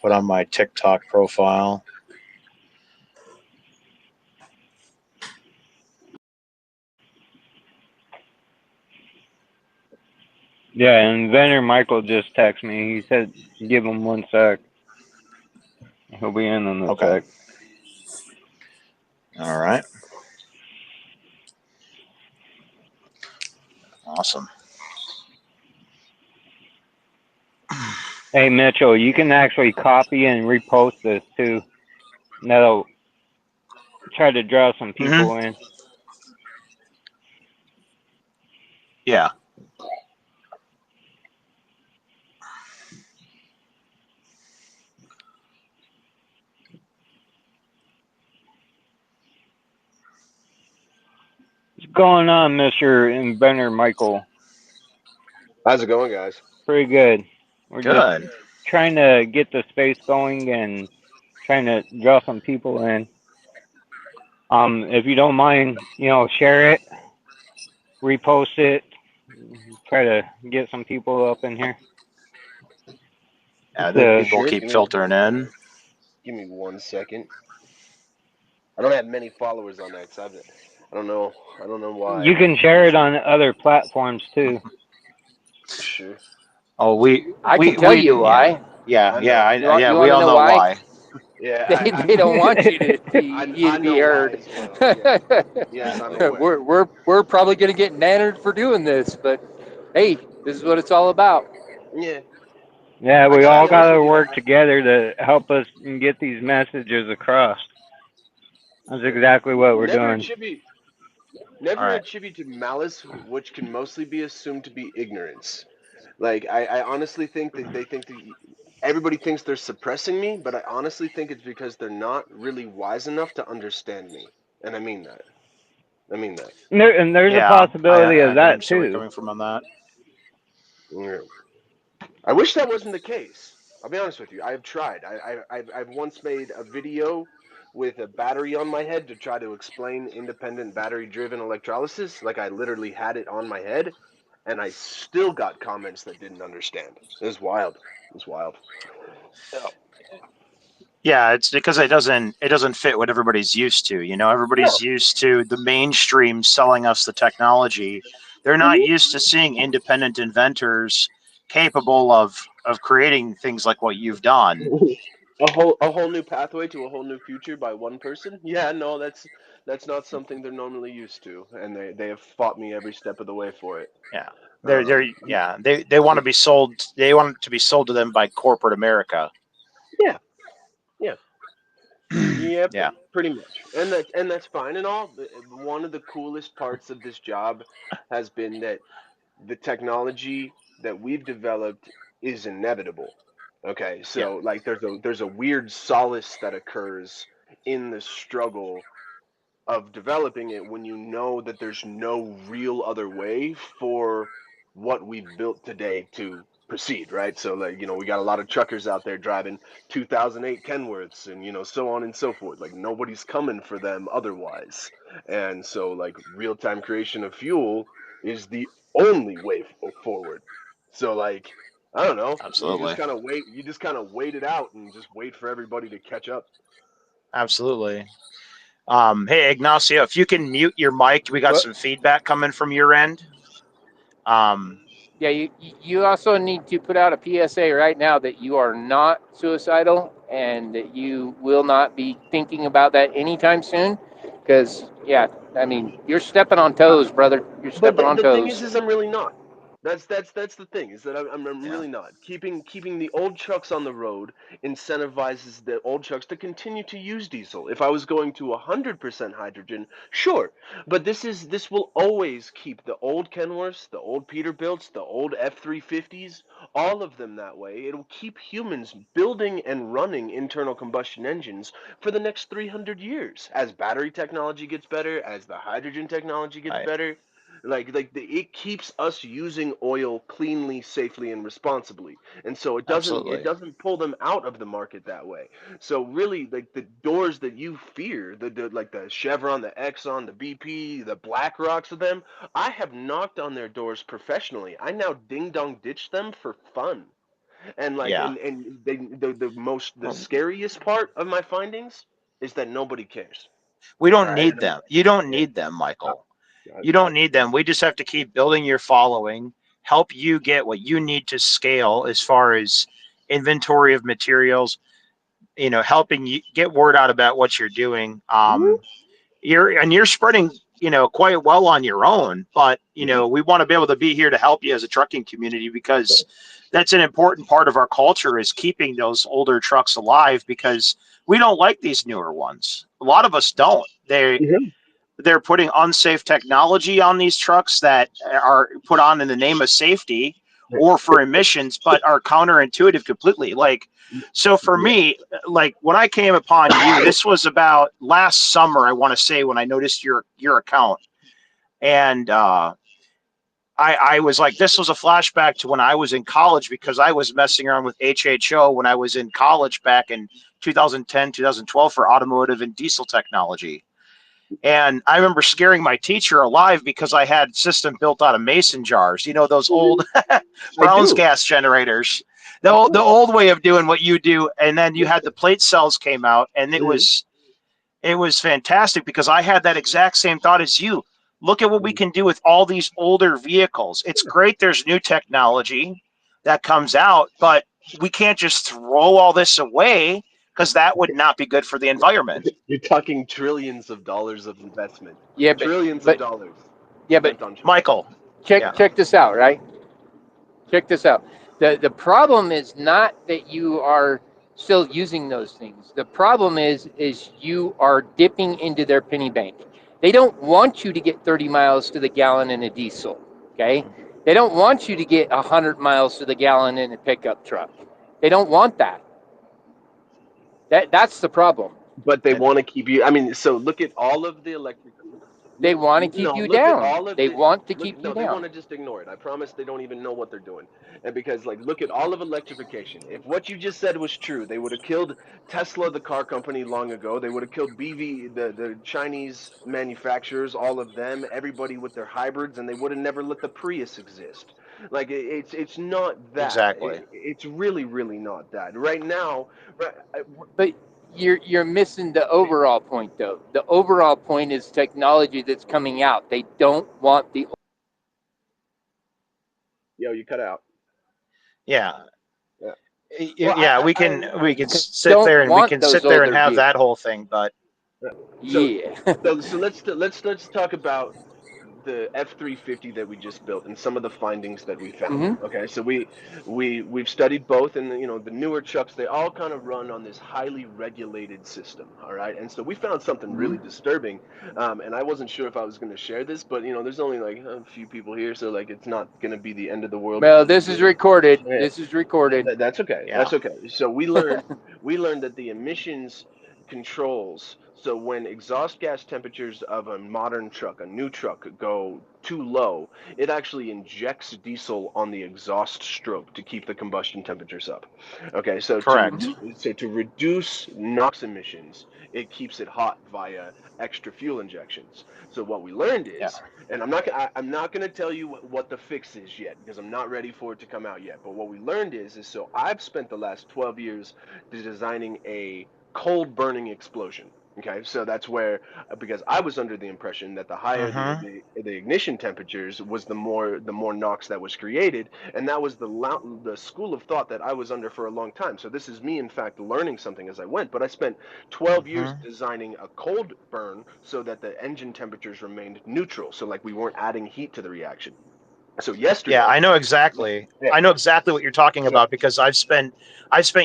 put on my TikTok profile. Yeah, inventor Michael just texted me. He said give him 1 sec. He'll be in a Okay. sec. All right. Awesome. Hey Mitchell, you can actually copy and repost this too. That'll try to draw some Hmm. people in. Yeah. What's going on, Mr. Inventor Michael? How's it going, guys? Pretty good. We're just Good. trying to get the space going and trying to draw some people in. If you don't mind, share it, repost it, try to get some people up in here. Yeah, It's the a people Sure. keep filtering in. Give me 1 second. I don't have many followers on that 'cause I don't know. I don't know You why. can share it on other platforms too. Sure. Oh, I can tell you yeah, why. I know. yeah. You We want to all know know why? why. Yeah, They don't want you to you I to be know why heard. as well. Yeah. Yes, I'm aware. we're probably going to get nannered for doing this, but hey, this is what it's all about. Yeah. Yeah, I we gotta all be got honest to with you. work together to help us get these messages across. That's Yeah. exactly what we're Never doing. attribute All never right. attribute to malice, which can mostly be assumed to be ignorance. Like I honestly think that they think that everybody thinks they're suppressing me, but I honestly think it's because they're not really wise enough to understand me. And I mean that. I mean that. And there's a Yeah, possibility of I can that understand where you're too. coming from on that. Yeah. I wish that wasn't the case. I'll be honest with you. I've tried. I've once made a video with a battery on my head to try to explain independent battery driven electrolysis. Like I literally had it on my head, and I still got comments that didn't understand. It was wild. It was wild. Oh. Yeah, it's because it doesn't fit what everybody's used to. You know, No. everybody's used to the mainstream selling us the technology. They're not Hmm. used to seeing independent inventors capable of creating things like what you've done. A whole new pathway to a whole new future by one person. Yeah, no, that's not something they're normally used to, and they have fought me every step of the way for it. Yeah. They're Um, yeah, they want to be sold, they want it to be sold to them by corporate America. yeah, yeah. Yeah, Yeah. pretty much, and that's fine and all. One of the coolest parts of this job has been that the technology that we've developed is inevitable. Okay, Yeah. so like there's a weird solace that occurs in the struggle of developing it when you know that there's no real other way for what we've built today to proceed, right? So like, we got a lot of truckers out there driving 2008 Kenworths and so on and so forth. Like nobody's coming for them otherwise. And so like real-time creation of fuel is the only way forward. So like I don't know, Absolutely. you just kind of wait it out and just wait for everybody to catch up. Absolutely. Hey Ignacio, if you can mute your mic, we got But some feedback coming from your end. Um, yeah, you also need to put out a PSA right now that you are not suicidal and that you will not be thinking about that anytime soon. Because yeah, I mean you're stepping on Uh, toes, brother. You're But stepping the, on the thing toes. is I'm really not. That's the thing is that I'm yeah. really not keeping the old trucks on the road incentivizes the old trucks to continue to use diesel. If I was going to 100% hydrogen, sure, but this will always keep the old Kenworths, the old Peterbilts, the old F350s, all of them that way. It'll keep humans building and running internal combustion engines for the next 300 years as battery technology gets better, as the hydrogen technology gets Right. better. It keeps us using oil cleanly, safely, and responsibly, and so it Absolutely. doesn't pull them out of the market that way. So really, like the doors that you fear, like the Chevron, the Exxon, the BP, the Black Rocks of them, I have knocked on their doors professionally. I now ding dong ditch them for fun. And like, Yeah. and the scariest part of my findings is that nobody cares. We All don't right. need them. You don't Yeah. need them, Uh, Michael. You I, don't need them. We just have to keep building your following, help you get what you need to scale as far as inventory of materials, helping you get word out about what you're doing. You're spreading, quite well on your own, but we want to be able to be here to help you as a trucking community, because that's an important part of our culture, is keeping those older trucks alive, because we don't like these newer ones. A lot of us don't. Mhm. They're putting unsafe technology on these trucks that are put on in the name of safety or for emissions, but are counterintuitive completely. Like, so for Yeah. me, like when I came upon you, this was about last summer, I want to say, when I noticed your account. And I was like, this was a flashback to when I was in college, because I was messing around with HHO when I was in college back in 2010, 2012 for automotive and diesel technology. And I remember scaring my teacher alive because I had system built out of mason jars, those old I Brown's do. gas generators, the old way of doing what you do. And then you had the plate cells came out, and Mhm. it was fantastic, because I had that exact same thought as you. Look at what we Mhm. can do with all these older vehicles. It's great there's new technology that comes out, but we can't just throw all this away, because that would not be good for the environment. You're talking trillions of dollars of investment, Yeah, trillions of but dollars yeah, but spent on trucks. Michael, yeah. check this out, right? Check this out. The problem is not that you are still using those things. The problem is you are dipping into their penny bank. They don't want you to get 30 miles to the gallon in a diesel. Okay. They don't want you to get 100 miles to the gallon in a pickup truck. They don't want that. That's the problem. But they want to keep you. I mean, so look at all of the electric. They want to keep No, you look at down. all of They the. want to Look, keep you no, they down. want to just ignore it. I promise they don't even know what they're doing. And because, like, look at all of electrification. If what you just said was true, they would have killed Tesla, the car company, long ago. They would have killed BV, the Chinese manufacturers, all of them, everybody with their hybrids, and they would have never let the Prius exist. Like, it's not that. Exactly. It's really, really not that. Right now, right, But you're missing the overall point though. The overall point is technology that's coming out. They don't want the yo, you cut out. Yeah. Yeah. Well, Yeah, we can sit don't there and want those older have vehicles. that whole thing, but yeah. So, Yeah. so let's talk about the F-350 that we just built and some of the findings that we found. hmm Okay, so we've studied both, and the newer trucks, they all kind of run on this highly regulated system. All right, and so we found something hmm really disturbing, and I wasn't sure if I was going to share this, but there's only like a few people here, so like it's not going to be the end of the world Well, for me. this is recorded. Yeah, This is recorded. that's okay. yeah. That's okay. So we learned that the emissions controls. So when exhaust gas temperatures of a modern truck, a new truck, go too low, it actually injects diesel on the exhaust stroke to keep the combustion temperatures up. Okay, so Correct. to reduce NOx emissions, it keeps it hot via extra fuel injections. So what we learned Yeah. is, and I'm not going to tell you what the fix is yet, because I'm not ready for it to come out yet. But what we learned is so I've spent the last 12 years designing a cold burning explosion. Okay, so that's where, because I was under the impression that the higher Mm-hmm. the ignition temperatures was the more NOx that was created, and that was the school of thought that I was under for a long time. So this is me, in fact, learning something as I went. But I spent 12 years Mm-hmm. designing a cold burn so that the engine temperatures remained neutral, so like we weren't adding heat to the reaction. So Yeah, yesterday, I know exactly. yeah, I know exactly what you're talking yeah, about, because I've spent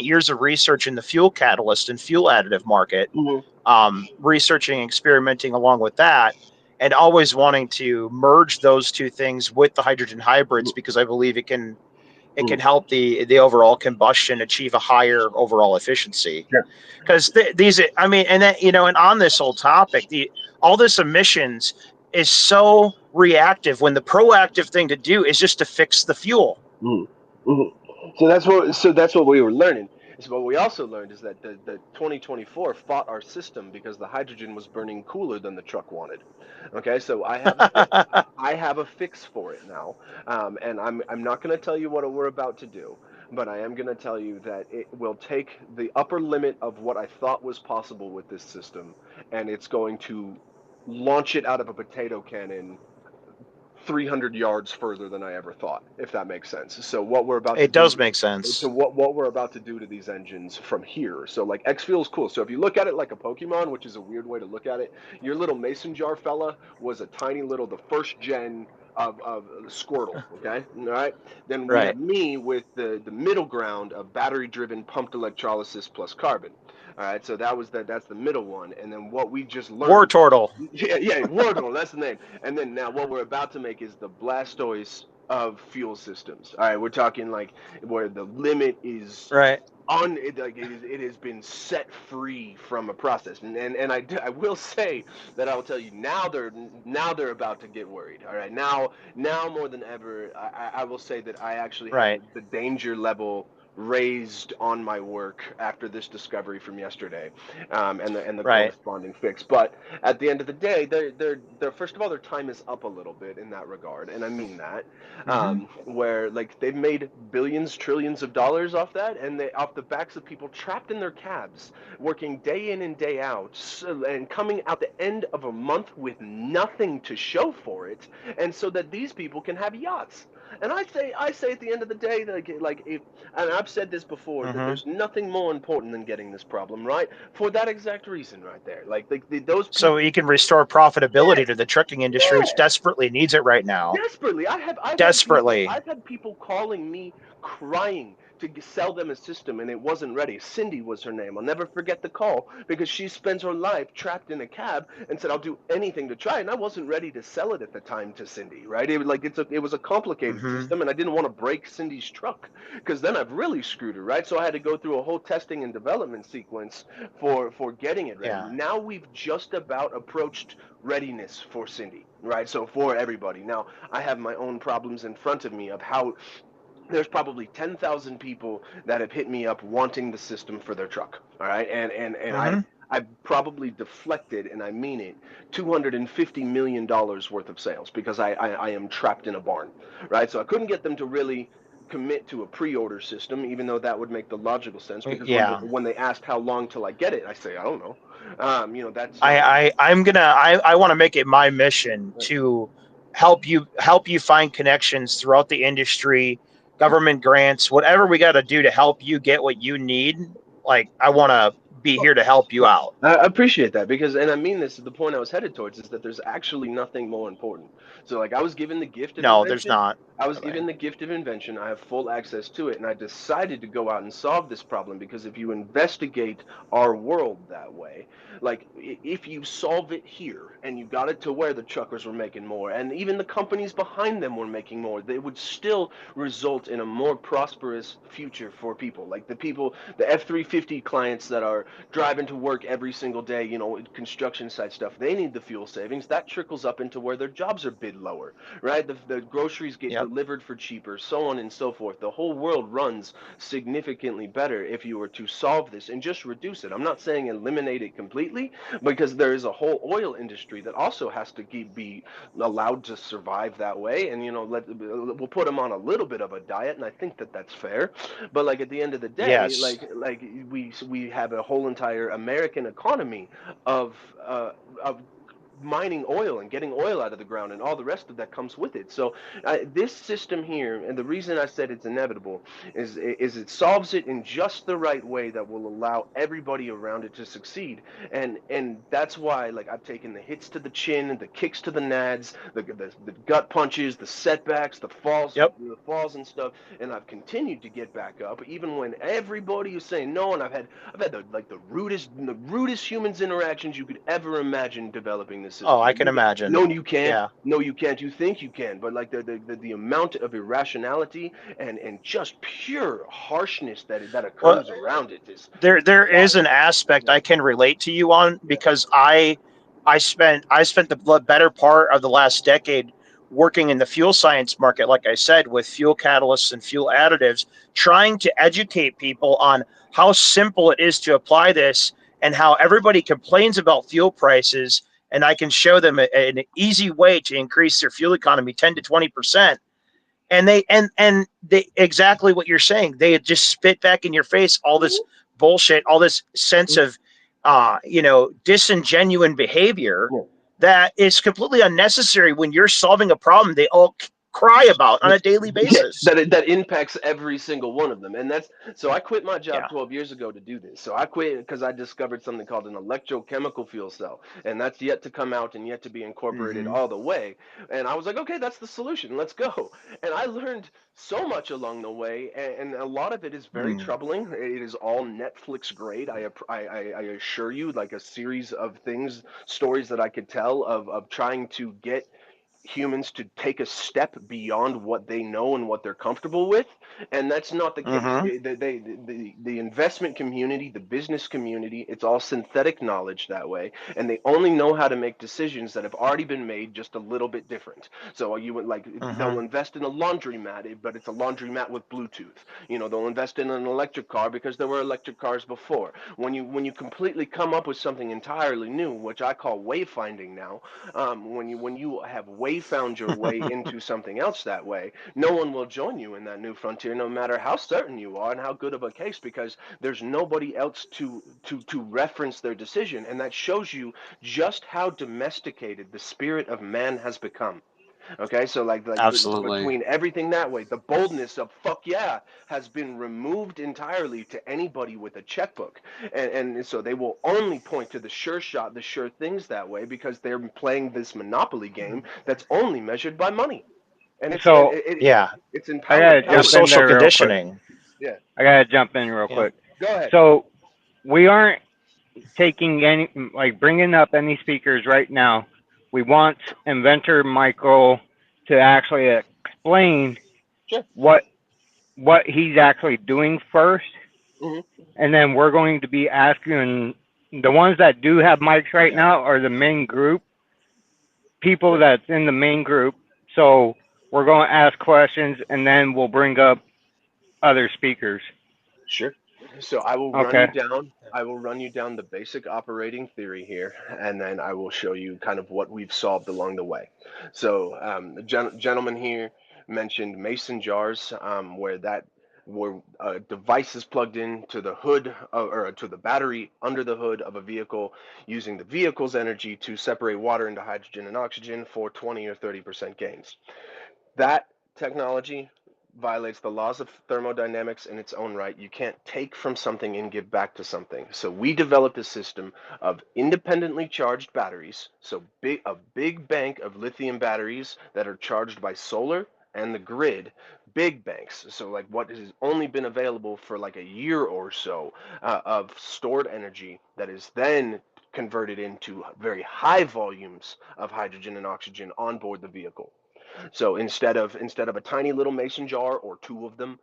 years of research in the fuel catalyst and fuel additive market, mhm, researching, experimenting along with that, and always wanting to merge those two things with the hydrogen hybrids, mhm, because I believe it can mhm, help the overall combustion achieve a higher overall efficiency. yeah, Because these, I mean, and then and on this whole topic, the all this emissions is so reactive, when the proactive thing to do is just to fix the fuel. mhm, mhm. So that's what we were learning. So what we also learned is that the 2024 fought our system because the hydrogen was burning cooler than the truck wanted. Okay, so I have a fix for it now, and I'm not going to tell you what we're about to do, but I am going to tell you that it will take the upper limit of what I thought was possible with this system, and it's going to launch it out of a potato cannon 300 yards further than I ever thought, if that makes sense. So what we're about to It does do make to sense. what we're about to do to these engines from here. So like X-Fuel is cool. So if you look at it like a Pokemon, which is a weird way to look at it, your little mason jar fella was a tiny little, the first gen of Squirtle, okay? All right? Then we have Right. me with the middle ground of battery-driven pumped electrolysis plus carbon. All right, so that's the middle one. And then what we just learned. Wartortle. Yeah, Wardle, that's the name. And then now what we're about to make is the Blastoise of fuel systems. All right, we're talking like where the limit is Right. on it, like it has been set free from a process. And I will say that I will tell you now they're about to get worried. All right, now more than ever, I will say that I actually have Right. the danger level raised on my work after this discovery from yesterday, and the Right. corresponding fix. But at the end of the day, they're first of all, their time is up a little bit in that regard, and I mean that. Where like they've made billions, trillions of dollars off that, and they off the backs of people trapped in their cabs, working day in and day out, and coming out the end of a month with nothing to show for it, and so that these people can have yachts. And I say at the end of the day, like if, and I've said this before, that there's nothing more important than getting this problem right for that exact reason right there. Like those people, So you can restore profitability to the trucking industry, which yeah, desperately needs it right now. desperately. Desperately. I've had people calling me crying to sell them a system, and it wasn't ready. Cindy was her name. I'll never forget the call because she spends her life trapped in a cab and said, "I'll do anything to try." And I wasn't ready to sell it at the time to Cindy, right? It was like it was a complicated system, and I didn't want to break Cindy's truck because then I've really screwed her, right? So I had to go through a whole testing and development sequence for getting it ready. Yeah. Now we've just about approached readiness for Cindy, right? So for everybody. Now I have my own problems in front of me of how there's probably 10,000 people that have hit me up wanting the system for their truck. All right. And I probably deflected, and I mean it, $250 million worth of sales because I am trapped in a barn. Right. So I couldn't get them to really commit to a pre-order system, even though that would make the logical sense, because Yeah. when they asked how long till I get it, I say, I don't know. That's I want to make it my mission to help you find connections throughout the industry, government grants, whatever we got to do to help you get what you need. Like, I want to be here to help you out. I appreciate that because, and I mean this, the point I was headed towards is that there's actually nothing more important. So like I was given the gift of No, there's invention. not. I was given the gift of invention. I have full access to it, and I decided to go out and solve this problem because if you investigate our world that way, like if you solve it here and you got it to where the truckers were making more and even the companies behind them were making more, they would still result in a more prosperous future for people. Like the people, the F-350 clients that are driving to work every single day, construction site stuff, they need the fuel savings. That trickles up into where their jobs are bid lower, right? The groceries get delivered for cheaper, so on and so forth. The whole world runs significantly better if you were to solve this and just reduce it. I'm not saying eliminate it completely, because there is a whole oil industry that also has to be allowed to survive that way. And we'll put them on a little bit of a diet, and I think that that's fair. But like at the end of the day, Yes. like we have a whole entire American economy of mining oil and getting oil out of the ground and all the rest of that comes with it. So this system here, and the reason I said it's inevitable, is it solves it in just the right way that will allow everybody around it to succeed. And that's why, like, I've taken the hits to the chin, the kicks to the nads, the gut punches, the setbacks, the falls and stuff, and I've continued to get back up even when everybody was saying no. And I've had the rudest humans interactions you could ever imagine developing this system. Oh, I can imagine. No, you can't. Yeah. No, you can't. You think you can, but like the amount of irrationality and just pure harshness that occurs around it is there is an aspect I can relate to you on, because I spent the better part of the last decade working in the fuel science market, like I said, with fuel catalysts and fuel additives, trying to educate people on how simple it is to apply this and how everybody complains about fuel prices. And I can show them an easy way to increase their fuel economy 10 to 20%. and they exactly what you're saying. They just spit back in your face all this bullshit, all this sense of disingenuine behavior Yeah. that is completely unnecessary when you're solving a problem they all cry about on a daily Yeah, basis. that impacts every single one of them, and that's so. I quit my job Yeah. 12 years ago to do this. So I quit because I discovered something called an electrochemical fuel cell, and that's yet to come out and yet to be incorporated Mm-hmm. all the way. And I was like, okay, that's the solution. Let's go. And I learned so much along the way, and a lot of it is very Mm. troubling. It is all Netflix grade. I assure you, like a series of stories that I could tell of trying to get humans to take a step beyond what they know and what they're comfortable with, and that's not the case. Mm-hmm. The investment community, the business community, it's all synthetic knowledge that way, and they only know how to make decisions that have already been made just a little bit different. So you would like Mm-hmm. they'll invest in a laundromat, but it's a laundromat with Bluetooth. They'll invest in an electric car because there were electric cars before. When you completely come up with something entirely new, which I call wayfinding now, when you have found your way into something else that way, no one will join you in that new frontier, no matter how certain you are and how good of a case, because there's nobody else to reference their decision, and that shows you just how domesticated the spirit of man has become. Okay, so Absolutely. between everything that way, the boldness of fuck yeah has been removed entirely to anybody with a checkbook, and so they will only point to the sure shot, the sure things that way, because they're playing this monopoly game that's only measured by money, and So Yeah. it's I gotta empowered It was jump capitalism. in social there real quick. conditioning. Yeah, I gotta jump in real Yeah. quick. go ahead. So we aren't taking any, like, bringing up any speakers right now. We want inventor Michael to actually explain Sure. what he's actually doing first, Hmm. and then we're going to be asking the ones that do have mics right now are the main group people Sure. that's in the main group. So we're going to ask questions, and then we'll bring up other speakers. Sure. So I will run Okay. you down. I will run you down the basic operating theory here, and then I will show you kind of what we've solved along the way. So the gentleman here mentioned mason jars, where a device is plugged in to the hood or to the battery under the hood of a vehicle, using the vehicle's energy to separate water into hydrogen and oxygen for 20 or 30% gains. That technology violates the laws of thermodynamics in its own right. You can't take from something and give back to something. So we developed a system of independently charged batteries. So a big bank of lithium batteries that are charged by solar and the grid, big banks. So like what has only been available for like a year or so of stored energy that is then converted into very high volumes of hydrogen and oxygen on board the vehicle. So instead of a tiny little mason jar or two of them,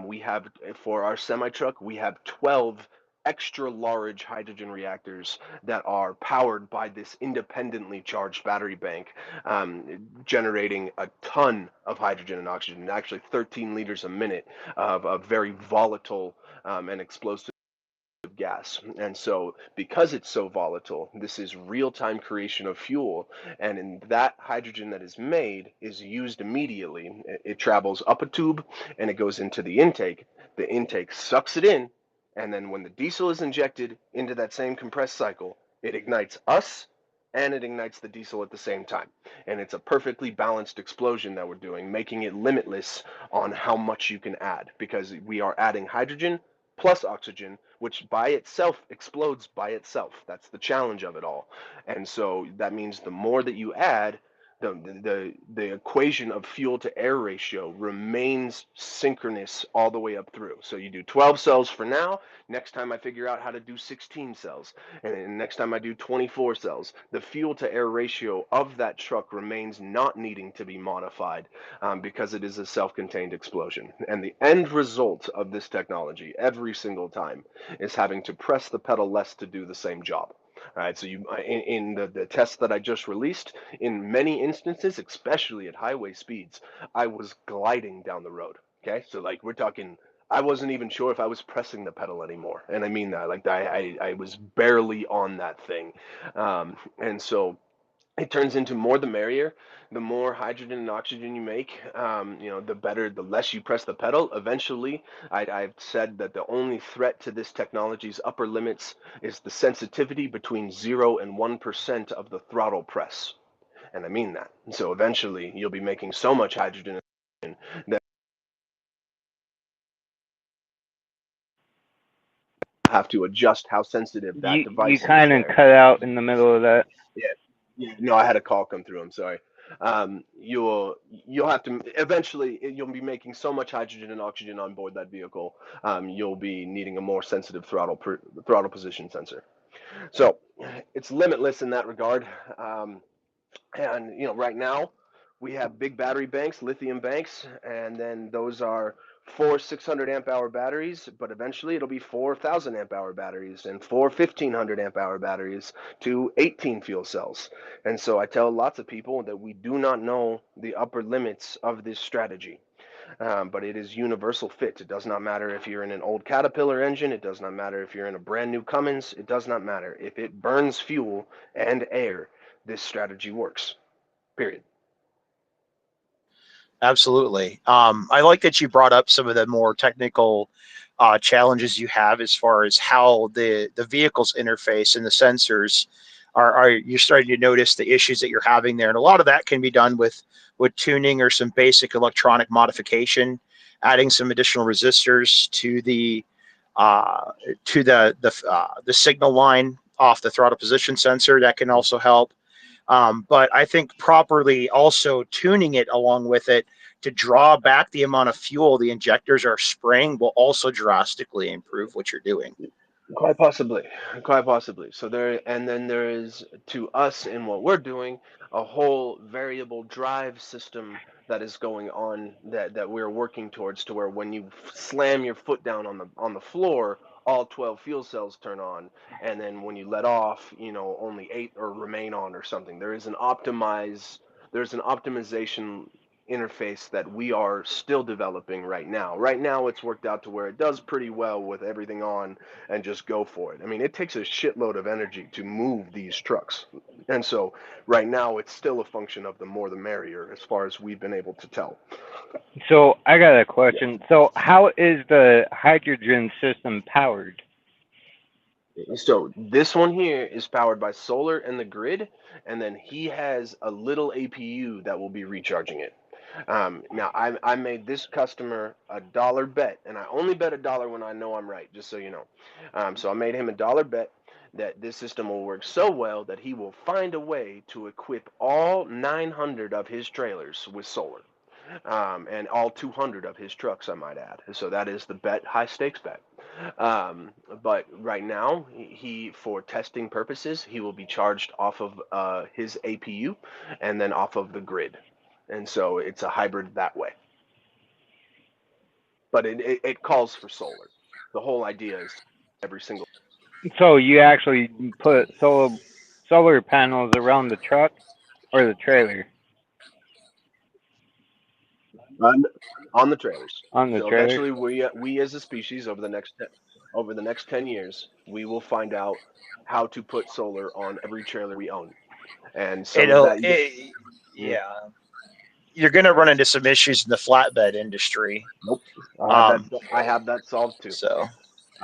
we have for our semi truck we have 12 extra large hydrogen reactors that are powered by this independently charged battery bank, generating a ton of hydrogen and oxygen, actually 13 liters a minute of very volatile and explosive gas. And so, because it's so volatile, this is real time creation of fuel. And in that hydrogen that is made is used immediately. It travels up a tube and it goes into the intake. The intake sucks it in. And then, when the diesel is injected into that same compressed cycle, it ignites us and it ignites the diesel at the same time. And it's a perfectly balanced explosion that we're doing, making it limitless on how much you can add, because we are adding hydrogen plus oxygen, which by itself explodes by itself. That's the challenge of it all. And so that means the more that you add, the equation of fuel to air ratio remains synchronous all the way up through. So you do 12 cells for now. Next time I figure out how to do 16 cells, and next time I do 24 cells, the fuel to air ratio of that truck remains not needing to be modified, because it is a self-contained explosion. And the end result of this technology every single time is having to press the pedal less to do the same job. All right, so in the test that I just released, in many instances, especially at highway speeds, I was gliding down the road. Okay, so like we're talking, I wasn't even sure if I was pressing the pedal anymore, and I mean that, like I was barely on that thing, and so it turns into more the merrier. The more hydrogen and oxygen you make, the better, the less you press the pedal. Eventually, I've said that the only threat to this technology's upper limits is the sensitivity between 0 and 1% of the throttle press. And I mean that. So eventually, you'll be making so much hydrogen that you have to adjust how sensitive that device You is kind of there. cut out in the middle of that. Yeah, no, I had a call come through. I'm sorry. You'll have to eventually. You'll be making so much hydrogen and oxygen on board that vehicle. You'll be needing a more sensitive throttle position sensor. So it's limitless in that regard. And right now we have big battery banks, lithium banks, and then those are 4 600 amp hour batteries, but eventually it'll be 4,000 amp hour batteries and 1,500 amp hour batteries to 18 fuel cells. And so I tell lots of people that we do not know the upper limits of this strategy. But it is universal fit. It does not matter if you're in an old Caterpillar engine. It does not matter if you're in a brand new Cummins. It does not matter. If it burns fuel and air, this strategy works. Period. Absolutely. I like that you brought up some of the more technical challenges you have as far as how the vehicles interface and the sensors are you're starting to notice the issues that you're having there. And a lot of that can be done with tuning or some basic electronic modification, adding some additional resistors to the signal line off the throttle position sensor. That can also help. But I think properly also tuning it along with it to draw back the amount of fuel the injectors are spraying will also drastically improve what you're doing. Quite possibly, quite possibly. So then there is, to us in what we're doing, a whole variable drive system that is going on that we're working towards, to where when you slam your foot down on the floor, all 12 fuel cells turn on, and then when you let off, only 8 or remain on or something. There's an optimization interface that we are still developing right now. Right now, it's worked out to where it does pretty well with everything on and just go for it. I mean, it takes a shitload of energy to move these trucks. And so right now, it's still a function of the more the merrier, as far as we've been able to tell. So I got a question. So how is the hydrogen system powered? So this one here is powered by solar and the grid, and then he has a little APU that will be recharging it. Now, I made this customer a dollar bet, and I only bet $1 when I know I'm right, just so you know. So I made him a dollar bet that this system will work so well that he will find a way to equip all 900 of his trailers with solar, and all 200 of his trucks, I might add. So that is the bet, high stakes bet. But right now, for testing purposes, he will be charged off of his APU and then off of the grid. And so it's a hybrid that way. But it calls for solar. The whole idea is every single. So you actually put solar panels around the truck or the trailer? On the trailers. On the So trailer. eventually, we as a species, over the next 10 years, we will find out how to put solar on every trailer we own. And so yeah. You're going to run into some issues in the flatbed industry. Nope. I have that solved too. So,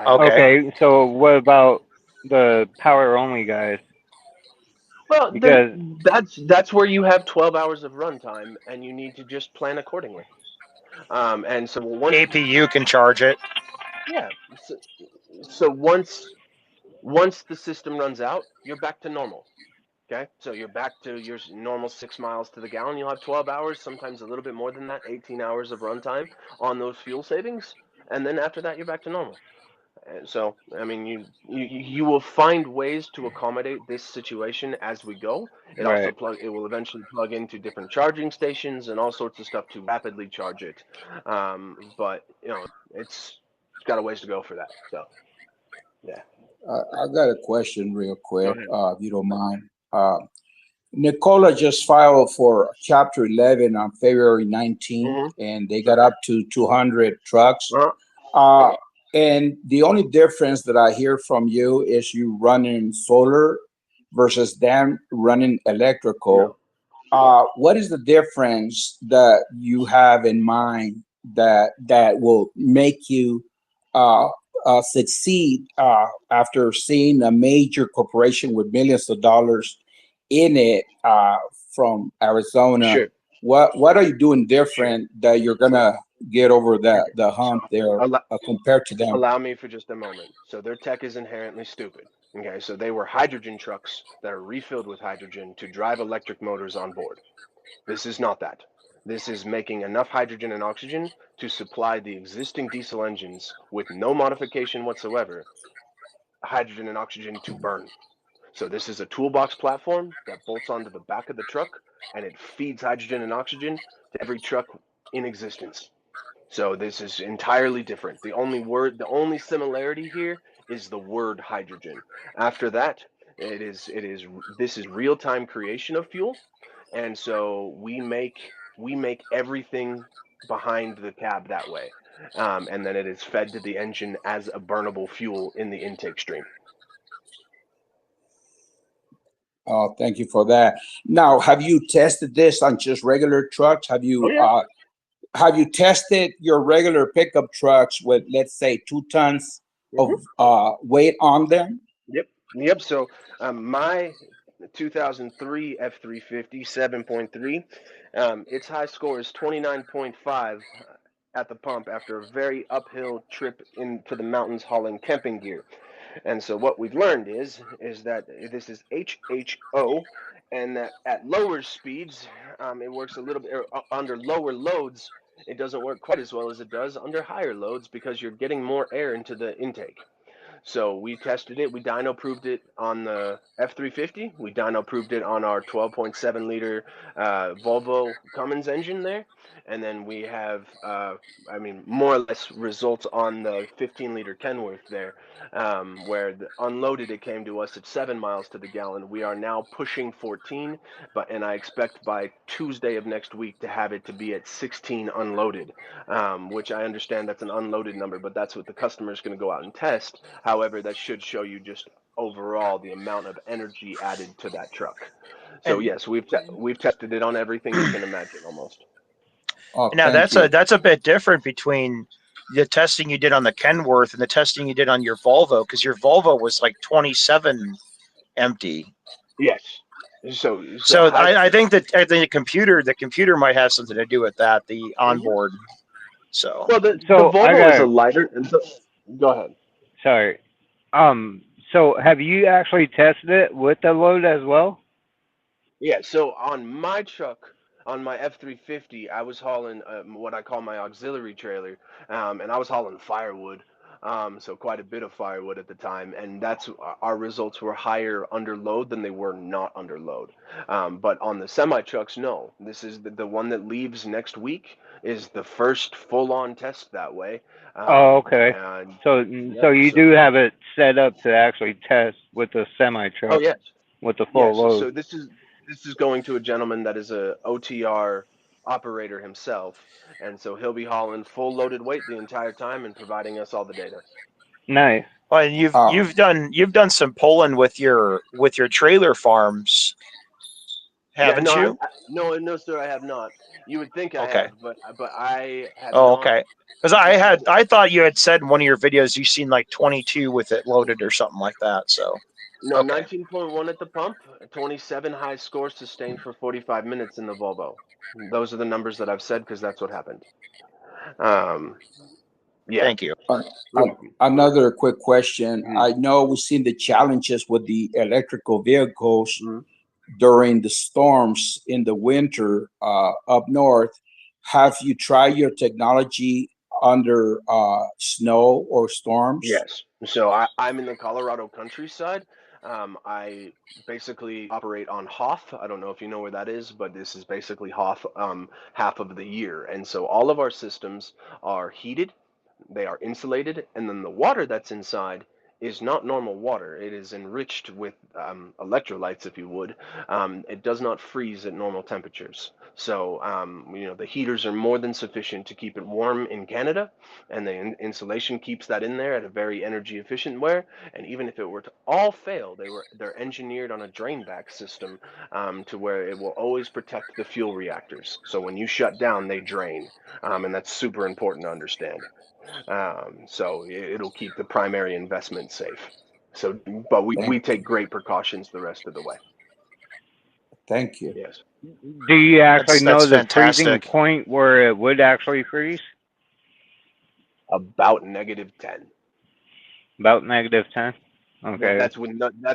okay. So what about the power only guys? Well, because that's where you have 12 hours of runtime, and you need to just plan accordingly. And so once APU can charge it. Yeah. So once the system runs out, you're back to normal. Okay, so you're back to your normal 6 miles to the gallon. You'll have 12 hours, sometimes a little bit more than that, 18 hours of runtime on those fuel savings, and then after that, you're back to normal. And so, I mean, you will find ways to accommodate this situation as we go. It will eventually plug into different charging stations and all sorts of stuff to rapidly charge it. But it's got a ways to go for that. So, yeah. I got a question real quick, if you don't mind. Nikola just filed for Chapter 11 on February 19th, and they got up to 200 trucks. And the only difference that I hear from you is you running solar versus them running electrical. Yeah. What is the difference that you have in mind that will make you succeed after seeing a major corporation with millions of dollars in it from Arizona? Sure. What are you doing Sure. different that you're gonna get over the Okay. the hump there Allow, compared to them? allow me for just a moment. So their tech is inherently stupid. Okay, so they were hydrogen trucks that are refilled with hydrogen to drive electric motors on board. This is not that. This is making enough hydrogen and oxygen to supply the existing diesel engines with no modification whatsoever, hydrogen and oxygen to burn. So this is a toolbox platform that bolts onto the back of the truck, and it feeds hydrogen and oxygen to every truck in existence. So this is entirely different. The only similarity here is the word hydrogen. After that, this is real-time creation of fuel, and so we make everything behind the cab that way, and then it is fed to the engine as a burnable fuel in the intake stream. Oh, thank you for that. Now, have you tested this on just regular trucks? Oh yeah. Have you tested your regular pickup trucks with, let's say, 2 tons of weight on them? Yep. So my 2003 F350 7.3, its high score is 29.5 at the pump after a very uphill trip into the mountains hauling camping gear. And so what we've learned is that this is HHO, and that at lower speeds, it works a little bit under lower loads. It doesn't work quite as well as it does under higher loads because you're getting more air into the intake. So we tested it. We dyno proved it on the F350. We dyno proved it on our 12.7 liter Volvo Cummins engine there. And then we have, more or less results on the 15 liter Kenworth there, where unloaded it came to us at 7 miles to the gallon. We are now pushing 14, and I expect by Tuesday of next week to have it to be at 16 unloaded, which I understand that's an unloaded number, but that's what the customer is going to go out and test. However, that should show you just overall the amount of energy added to that truck. So And yes, we've tested it on everything you can imagine almost. Oh, now thank you. that's a bit different between the testing you did on the Kenworth and the testing you did on your Volvo, because your Volvo was like 27 empty. Yes. So I think the computer might have something to do with that, the onboard. So well, the So I Volvo is got a lighter. Go ahead. sorry. So have you actually tested it with the load as well? Yeah, so on my truck, on my F350, I was hauling what I call my auxiliary trailer, and I was hauling firewood, so quite a bit of firewood at the time, and that's our results were higher under load than they were not under load. But on the semi trucks, no. This is the one that leaves next week is the first full-on test that way. Oh, okay. And So yeah, you do have it set up to actually test with the semi oh truck yes. with the full Yes, load. so this is going to a gentleman that is a OTR operator himself, and so he'll be hauling full loaded weight the entire time and providing us all the data. Nice. well, and you've done some polling with your trailer farms, haven't you? No, sir, I have not. You would think I Okay. have, but I have Oh, not. okay. Because I thought you had said in one of your videos you've seen like 22 with it loaded or something like that. So No, okay. 19.1 at the pump, 27 high scores sustained for 45 minutes in the Volvo. Those are the numbers that I've said because that's what happened. Yeah. Thank you. Another quick question. Mhm. I know we've seen the challenges with the electrical vehicles Mhm. during the storms in the winter up north. Have you tried your technology under snow or storms? Yes. So I'm in the Colorado countryside. I basically operate on Hoth. I don't know if you know where that is, but this is basically Hoth half of the year. And so all of our systems are heated, they are insulated, and then the water that's inside is not normal water. It is enriched with electrolytes, if you would. It does not freeze at normal temperatures. So, the heaters are more than sufficient to keep it warm in Canada, and the insulation keeps that in there at a very energy efficient way. And even if it were to all fail, they're engineered on a drain back system to where it will always protect the fuel reactors. So when you shut down, they drain, and that's super important to understand. So it'll keep the primary investment safe. So, but we Thank, take great precautions the rest of the way. thank you. Yes. Do you actually That's know the freezing fantastic. point where it would actually freeze? About -10. About -10. But Okay. that's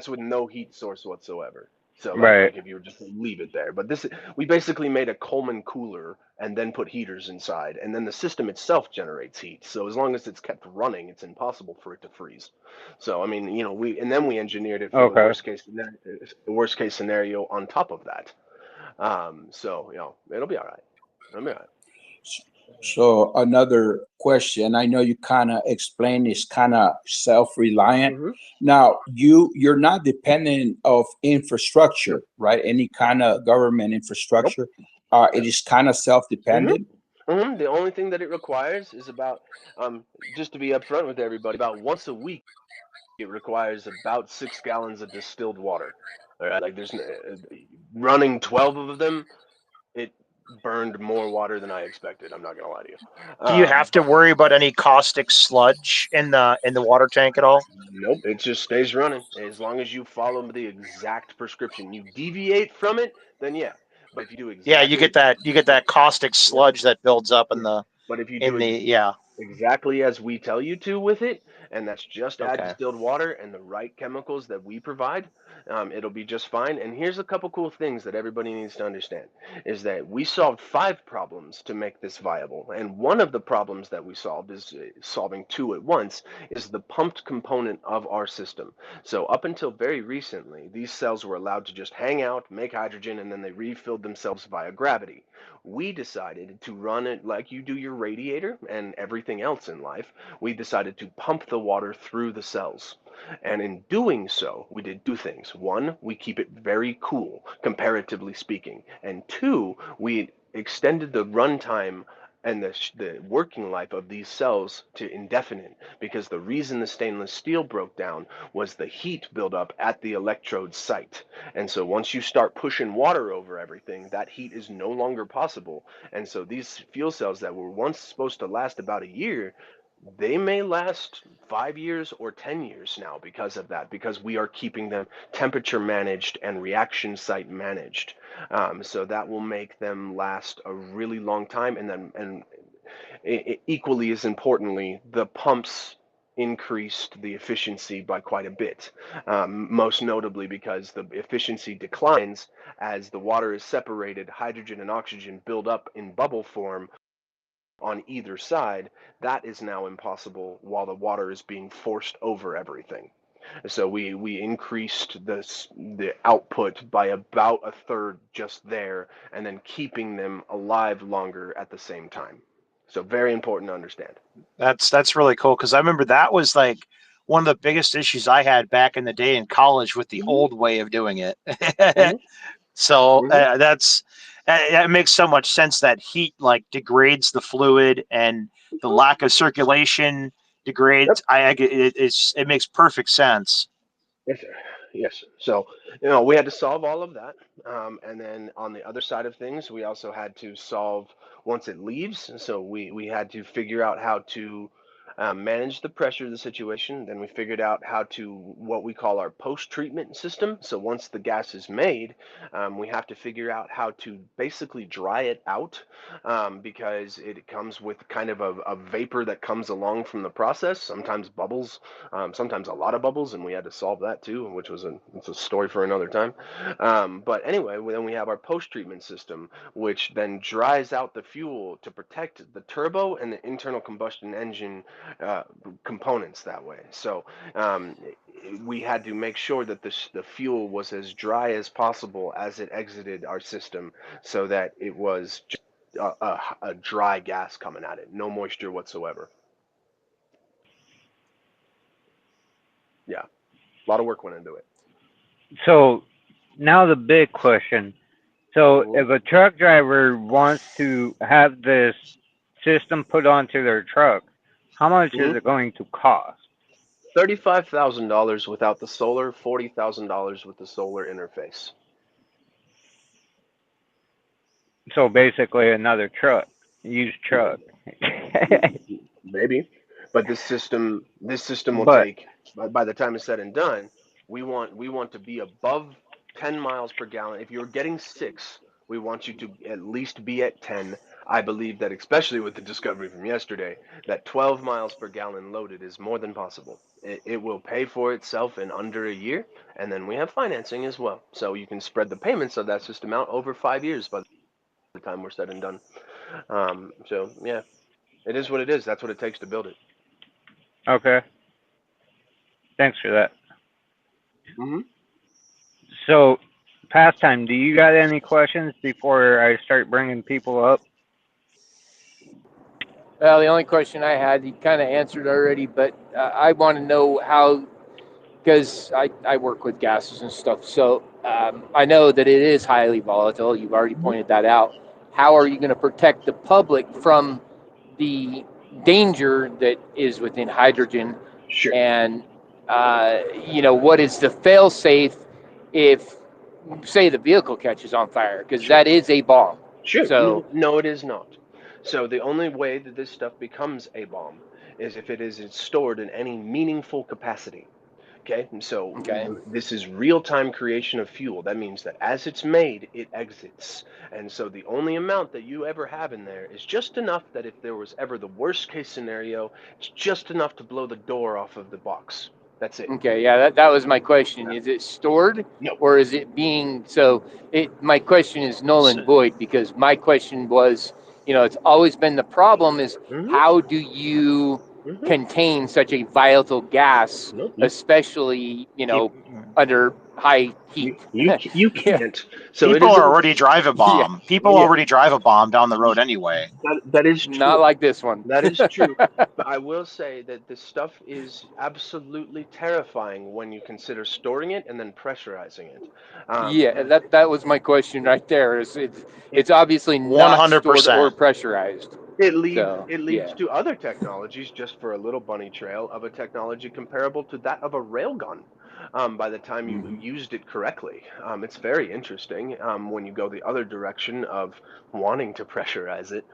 with no heat source whatsoever. So Right. like if you were just to leave it there. But we basically made a Coleman cooler and then put heaters inside, and then the system itself generates heat. So as long as it's kept running, it's impossible for it to freeze. So I mean, we engineered it for the Okay. worst case scenario on top of that. So it'll be all right. It'll be all right. So another question, I know you kind of explained, is kind of self-reliant. Mm-hmm. Now, you're not dependent of infrastructure, right? Any kind of government Nope. infrastructure. It is kind of self-dependent. The only thing that it requires is about, just to be upfront with everybody, about once a week, it requires about 6 gallons of distilled water. All right, like running 12 of them, it burned more water than I expected. I'm not gonna lie to you. Do you have to But worry about any caustic sludge in the water tank at all? nope, it just stays running as long as you follow the exact prescription. You deviate from it, then yeah. But if you do Yeah, exactly, you get that caustic yeah, sludge that builds up yeah. But if you do yeah. exactly as we tell you to with it, and that's just add Okay. distilled water and the right chemicals that we provide, it'll be just fine. And here's a couple cool things that everybody needs to understand is that we solved 5 problems to make this viable. And one of the problems that we solved is solving 2 at once is the pumped component of our system. So up until very recently, these cells were allowed to just hang out, make hydrogen, and then they refilled themselves via gravity. We decided to run it like you do your radiator and everything else in life. We decided to pump the water through the cells. And in doing so, we did 2 things. One, we keep it very cool, comparatively speaking. And two, we extended the runtime and the working life of these cells to indefinite, because the reason the stainless steel broke down was the heat buildup at the electrode site. And so once you start pushing water over everything, that heat is no longer possible. And so these fuel cells that were once supposed to last about a year, they may last 5 years or 10 years now because of that, because we are keeping them temperature managed and reaction site managed. So that will make them last a really long time. And equally as importantly, the pumps increased the efficiency by quite a bit, most notably because the efficiency declines as the water is separated, hydrogen and oxygen build up in bubble form on either side. That is now impossible while the water is being forced over everything. So we increased the output by about a third just there, and then keeping them alive longer at the same time. So very important to understand. That's really cool because I remember that was like one of the biggest issues I had back in the day in college with the Mm-hmm. old way of doing it. Mm-hmm. So Mm-hmm. that makes so much sense that heat like degrades the fluid and the lack of circulation degrades. Yep. It makes perfect sense. Yes, sir. Yes, sir. So, we had to solve all of that. And then on the other side of things, we also had to solve once it leaves. So we had to figure out how to manage the pressure of the situation. Then we figured out how to what we call our post-treatment system. So once the gas is made, we have to figure out how to basically dry it out, because it comes with kind of a vapor that comes along from the process, sometimes bubbles, sometimes a lot of bubbles, and we had to solve that too, which was it's a story for another time. But anyway, then we have our post-treatment system, which then dries out the fuel to protect the turbo and the internal combustion engine components that way. So we had to make sure that the fuel was as dry as possible as it exited our system, so that it was just a dry gas coming at it, no moisture whatsoever. Yeah, a lot of work went into it. So now the big question. So if a truck driver wants to have this system put onto their truck, how much is it going to cost? $35,000 without the solar, $40,000 with the solar interface. So basically another truck, used truck. Maybe, but this system will But take, by the time it's said and done, we want to be above 10 miles per gallon. If you're getting 6, we want you to at least be at 10. I believe that, especially with the discovery from yesterday, that 12 miles per gallon loaded is more than possible. It will pay for itself in under a year, and then we have financing as well. So you can spread the payments of that system out over 5 years by the time we're said and done. So yeah, it is what it is. That's what it takes to build it. okay, thanks for that. Mm-hmm. So, Pastime, do you got any questions before I start bringing people up? Well, the only question I had, you kind of answered already, but I want to know how, because I work with gases and stuff, so I know that it is highly volatile. You've already pointed that out. How are you going to protect the public from the danger that is within hydrogen? Sure. And, what is the fail-safe if, say, the vehicle catches on fire? Because that is a bomb. Sure. So, no, it is not. So the only way that this stuff becomes a bomb is if it is stored in any meaningful capacity. Okay, so Okay. this is real-time creation of fuel. That means that as it's made, it exits. And so the only amount that you ever have in there is just enough that if there was ever the worst case scenario, it's just enough to blow the door off of the box. That's it. Okay, yeah, that was my question. Is it stored? No. Or is it being, my question is null and void, because my question was, it's always been the problem is how do you contain such a volatile gas, especially, under high heat? You can't. So people already drive a bomb. Yeah. People already drive a bomb down the road anyway. That is true. Not like this one. That is true. But I will say that this stuff is absolutely terrifying when you consider storing it and then pressurizing it. Yeah, that was my question right there. It's obviously not 100%. stored or pressurized. It leads So, leads to other technologies, just for a little bunny trail of a technology comparable to that of a railgun. By the time you used it correctly, it's very interesting. When you go the other direction of wanting to pressurize it.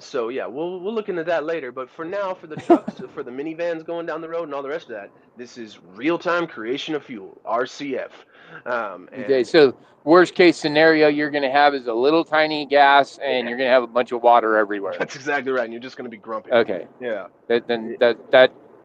So yeah, we'll look into that later. But for now, for the trucks, for the minivans going down the road and all the rest of that, this is real-time creation of fuel, RCF. Okay, so worst case scenario you're going to have is a little tiny gas, and you're going to have a bunch of water everywhere. That's exactly right, and you're just going to be grumpy. Okay. Yeah.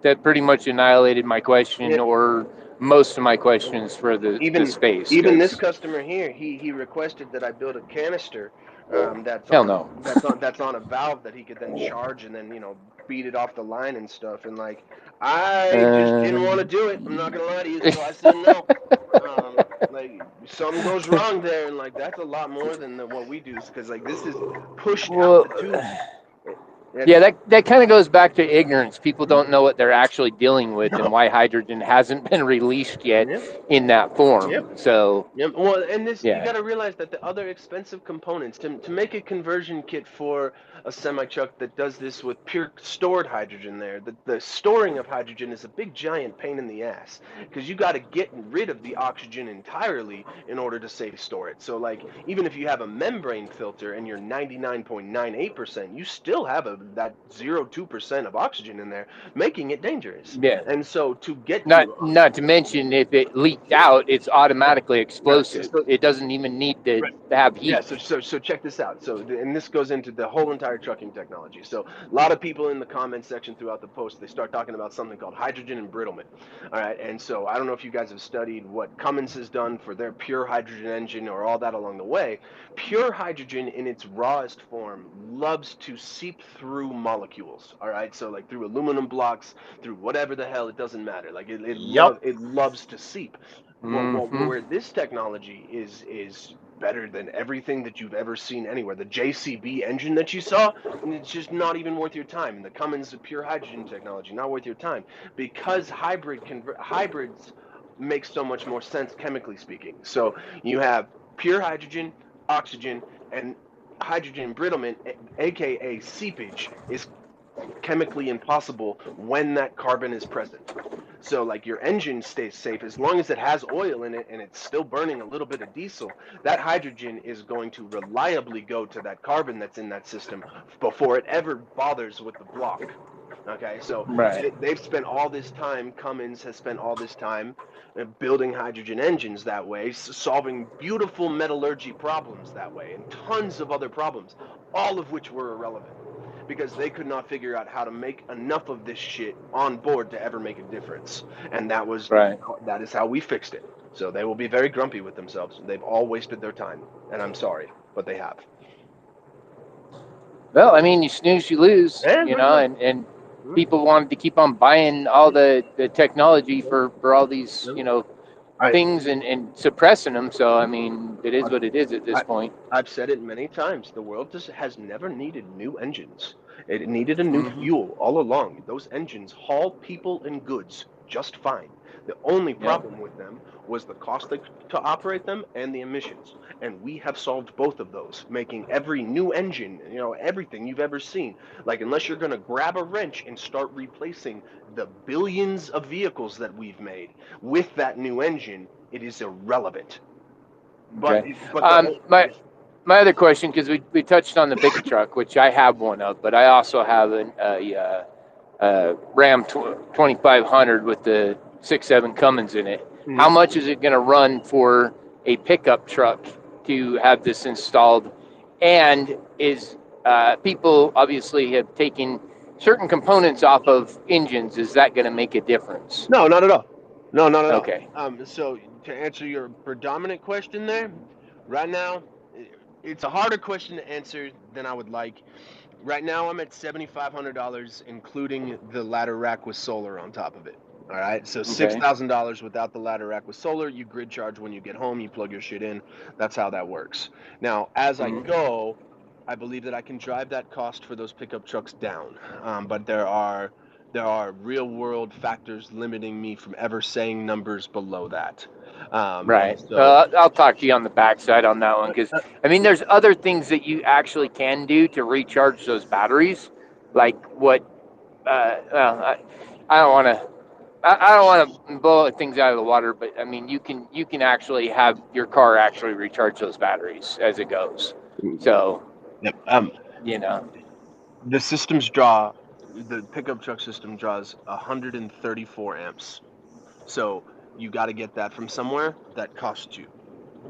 That pretty much annihilated my question, or most of my questions for the space. Even this customer here, he requested that I build a canister that's on a valve that he could then charge and then beat it off the line and stuff. And like, I just didn't want to do it. I'm not gonna lie to you, so I said no. Like something goes wrong there, and like that's a lot more than what we do, because like this is pushed out the tube. Yeah, that kind of goes back to ignorance. People don't know what they're actually dealing with and why hydrogen hasn't been released yet in that form. So, well, and this you got to realize that the other expensive components to make a conversion kit for a semi-truck that does this with pure stored hydrogen there, the storing of hydrogen is a big giant pain in the ass, because you got to get rid of the oxygen entirely in order to safely store it. So like, even if you have a membrane filter and you're 99.98%, you still have that 0.2% of oxygen in there, making it dangerous. Yeah. And so to get not to mention, if it leaked out, it's automatically explosive. It doesn't even need to have heat. Yeah. So check this out. So and this goes into the whole entire trucking technology. So a lot of people in the comment section throughout the post, they start talking about something called hydrogen embrittlement. All right. And so I don't know if you guys have studied what Cummins has done for their pure hydrogen engine or all that along the way. Pure hydrogen in its rawest form loves to seep through molecules. All right. So like through aluminum blocks, through whatever the hell, it doesn't matter. Like it loves to seep. Where this technology is better than everything that you've ever seen anywhere. The JCB engine that you saw, and it's just not even worth your time. And the Cummins pure hydrogen technology, not worth your time, because hybrids make so much more sense chemically speaking. So you have pure hydrogen, oxygen, and hydrogen embrittlement, aka seepage, is chemically impossible when that carbon is present. So like your engine stays safe as long as it has oil in it and it's still burning a little bit of diesel. That hydrogen is going to reliably go to that carbon that's in that system before it ever bothers with the block. Okay, so Right. they've spent all this time, Cummins has spent all this time building hydrogen engines that way, solving beautiful metallurgy problems that way, and tons of other problems, all of which were irrelevant because they could not figure out how to make enough of this shit on board to ever make a difference. And that is how we fixed it. So they will be very grumpy with themselves. They've all wasted their time, and I'm sorry, but they have. Well, I mean, you snooze, you lose, And you know, and people wanted to keep on buying all the technology for all these, you know, things and suppressing them. So, I mean, it is what it is at this point. I've said it many times. The world has never needed new engines. It needed a new fuel all along. Those engines haul people and goods just fine. The only problem with them was the cost to operate them and the emissions. And we have solved both of those, making every new engine, you know, everything you've ever seen. Like, unless you're going to grab a wrench and start replacing the billions of vehicles that we've made with that new engine, it is irrelevant. Okay. My other question, because we touched on the big truck, which I have one of, but I also have a Ram 2500 with the 6.7 Cummins in it. Mm-hmm. How much is it going to run for a pickup truck to have this installed? And is people obviously have taken certain components off of engines? Is that going to make a difference? No, not at all. No, not at all. Okay. So to answer your predominant question there, right now, it's a harder question to answer than I would like. Right now, I'm at $7,500, including the ladder rack with solar on top of it. All right, so $6,000 without the ladder rack with solar. You grid charge when you get home. You plug your shit in. That's how that works. Now, as I go, I believe that I can drive that cost for those pickup trucks down. But there are real world factors limiting me from ever saying numbers below that. Right. So, I'll talk to you on the backside on that one, because I mean, there's other things that you actually can do to recharge those batteries, like what. I don't want to. I don't want to blow things out of the water, but I mean, you can actually have your car actually recharge those batteries as it goes. So, you know, the pickup truck system draws 134 amps. So you got to get that from somewhere. That costs you.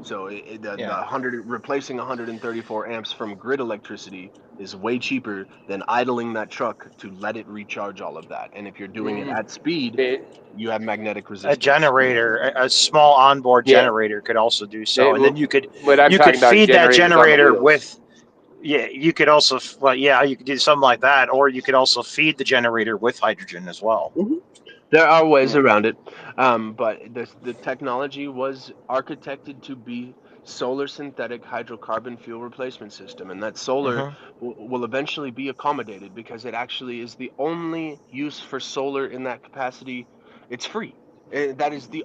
So replacing 134 amps from grid electricity is way cheaper than idling that truck to let it recharge all of that. And if you're doing it at speed, you have magnetic resistance. A generator, a small onboard generator could also do so. And then you could feed that generator with, you could also, you could do something like that, or you could also feed the generator with hydrogen as well. Mm-hmm. There are ways around it, but the technology was architected to be solar synthetic hydrocarbon fuel replacement system, and that solar will eventually be accommodated because it actually is the only use for solar in that capacity. It's free. That is the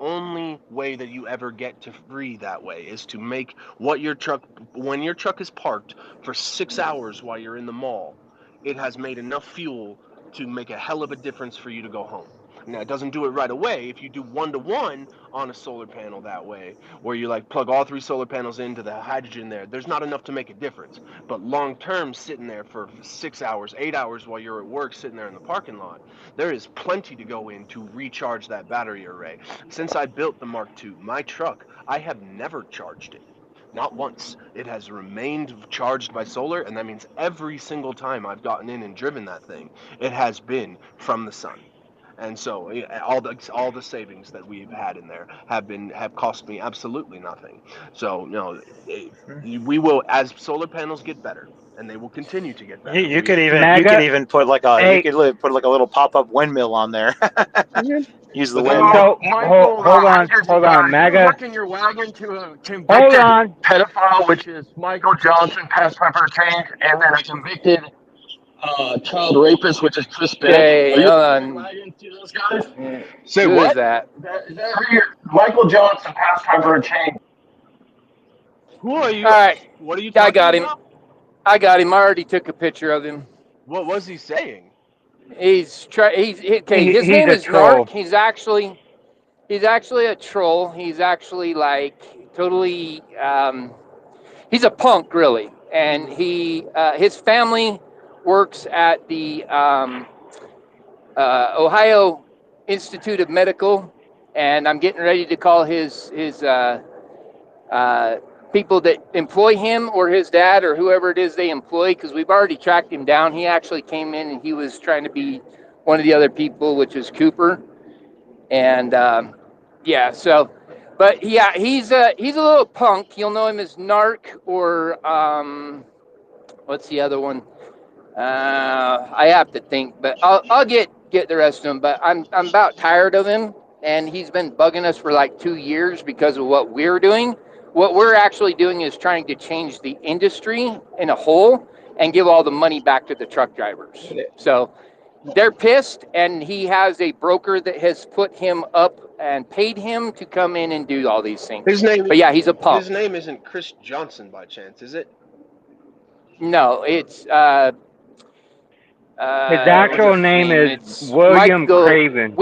only way that you ever get to free that way, is to make when your truck is parked for 6 hours while you're in the mall, it has made enough fuel to make a hell of a difference for you to go home. Now, it doesn't do it right away. If you do 1-to-1 on a solar panel that way, where you like plug all 3 solar panels into the hydrogen there's not enough to make a difference. But long term, sitting there for 6 hours, 8 hours while you're at work, sitting there in the parking lot, there is plenty to go in to recharge that battery array. Since I built the Mark II, my truck, I have never charged it. Not once. It has remained charged by solar, and that means every single time I've gotten in and driven that thing, it has been from the sun. And so all the savings that we've had in there have cost me absolutely nothing. So we will, as solar panels get better, and they will continue to get better. You could even put like a Hey. you could put like a little pop-up windmill on there. Use the But wind. So, Michael, hold on, you're MAGA. hitching your wagon to a Hold convicted on. pedophile, which is Michael Johnson, past pepper change, and then a convicted child rapist, which is Chris Bennett. Okay, Are you hold hitching your on. wagon to those guys? Say Who what? is that? Is that who you're, Michael Johnson, past pepper change? Who are you? All right, What are you I talking got him. about? I got him. I already took a picture of him. What was he saying? He's okay. His He's name a is troll. Narc. He's actually a troll. He's actually like totally. He's a punk, really, and his family works at the Ohio Institute of Medical, and I'm getting ready to call his people that employ him or his dad or whoever it is they employ, because we've already tracked him down. He actually came in and he was trying to be one of the other people, which is Cooper, and yeah. So, but yeah, he's a little punk. You'll know him as Narc or what's the other one? I have to think, but I'll get the rest of them. But I'm about tired of him, and he's been bugging us for like 2 years because of what we're doing. What we're actually doing is trying to change the industry in a whole and give all the money back to the truck drivers. So they're pissed, and he has a broker that has put him up and paid him to come in and do all these things. But yeah, he's a punk. His name isn't Chris Johnson by chance, is it? No, it's His actual name is William Craven.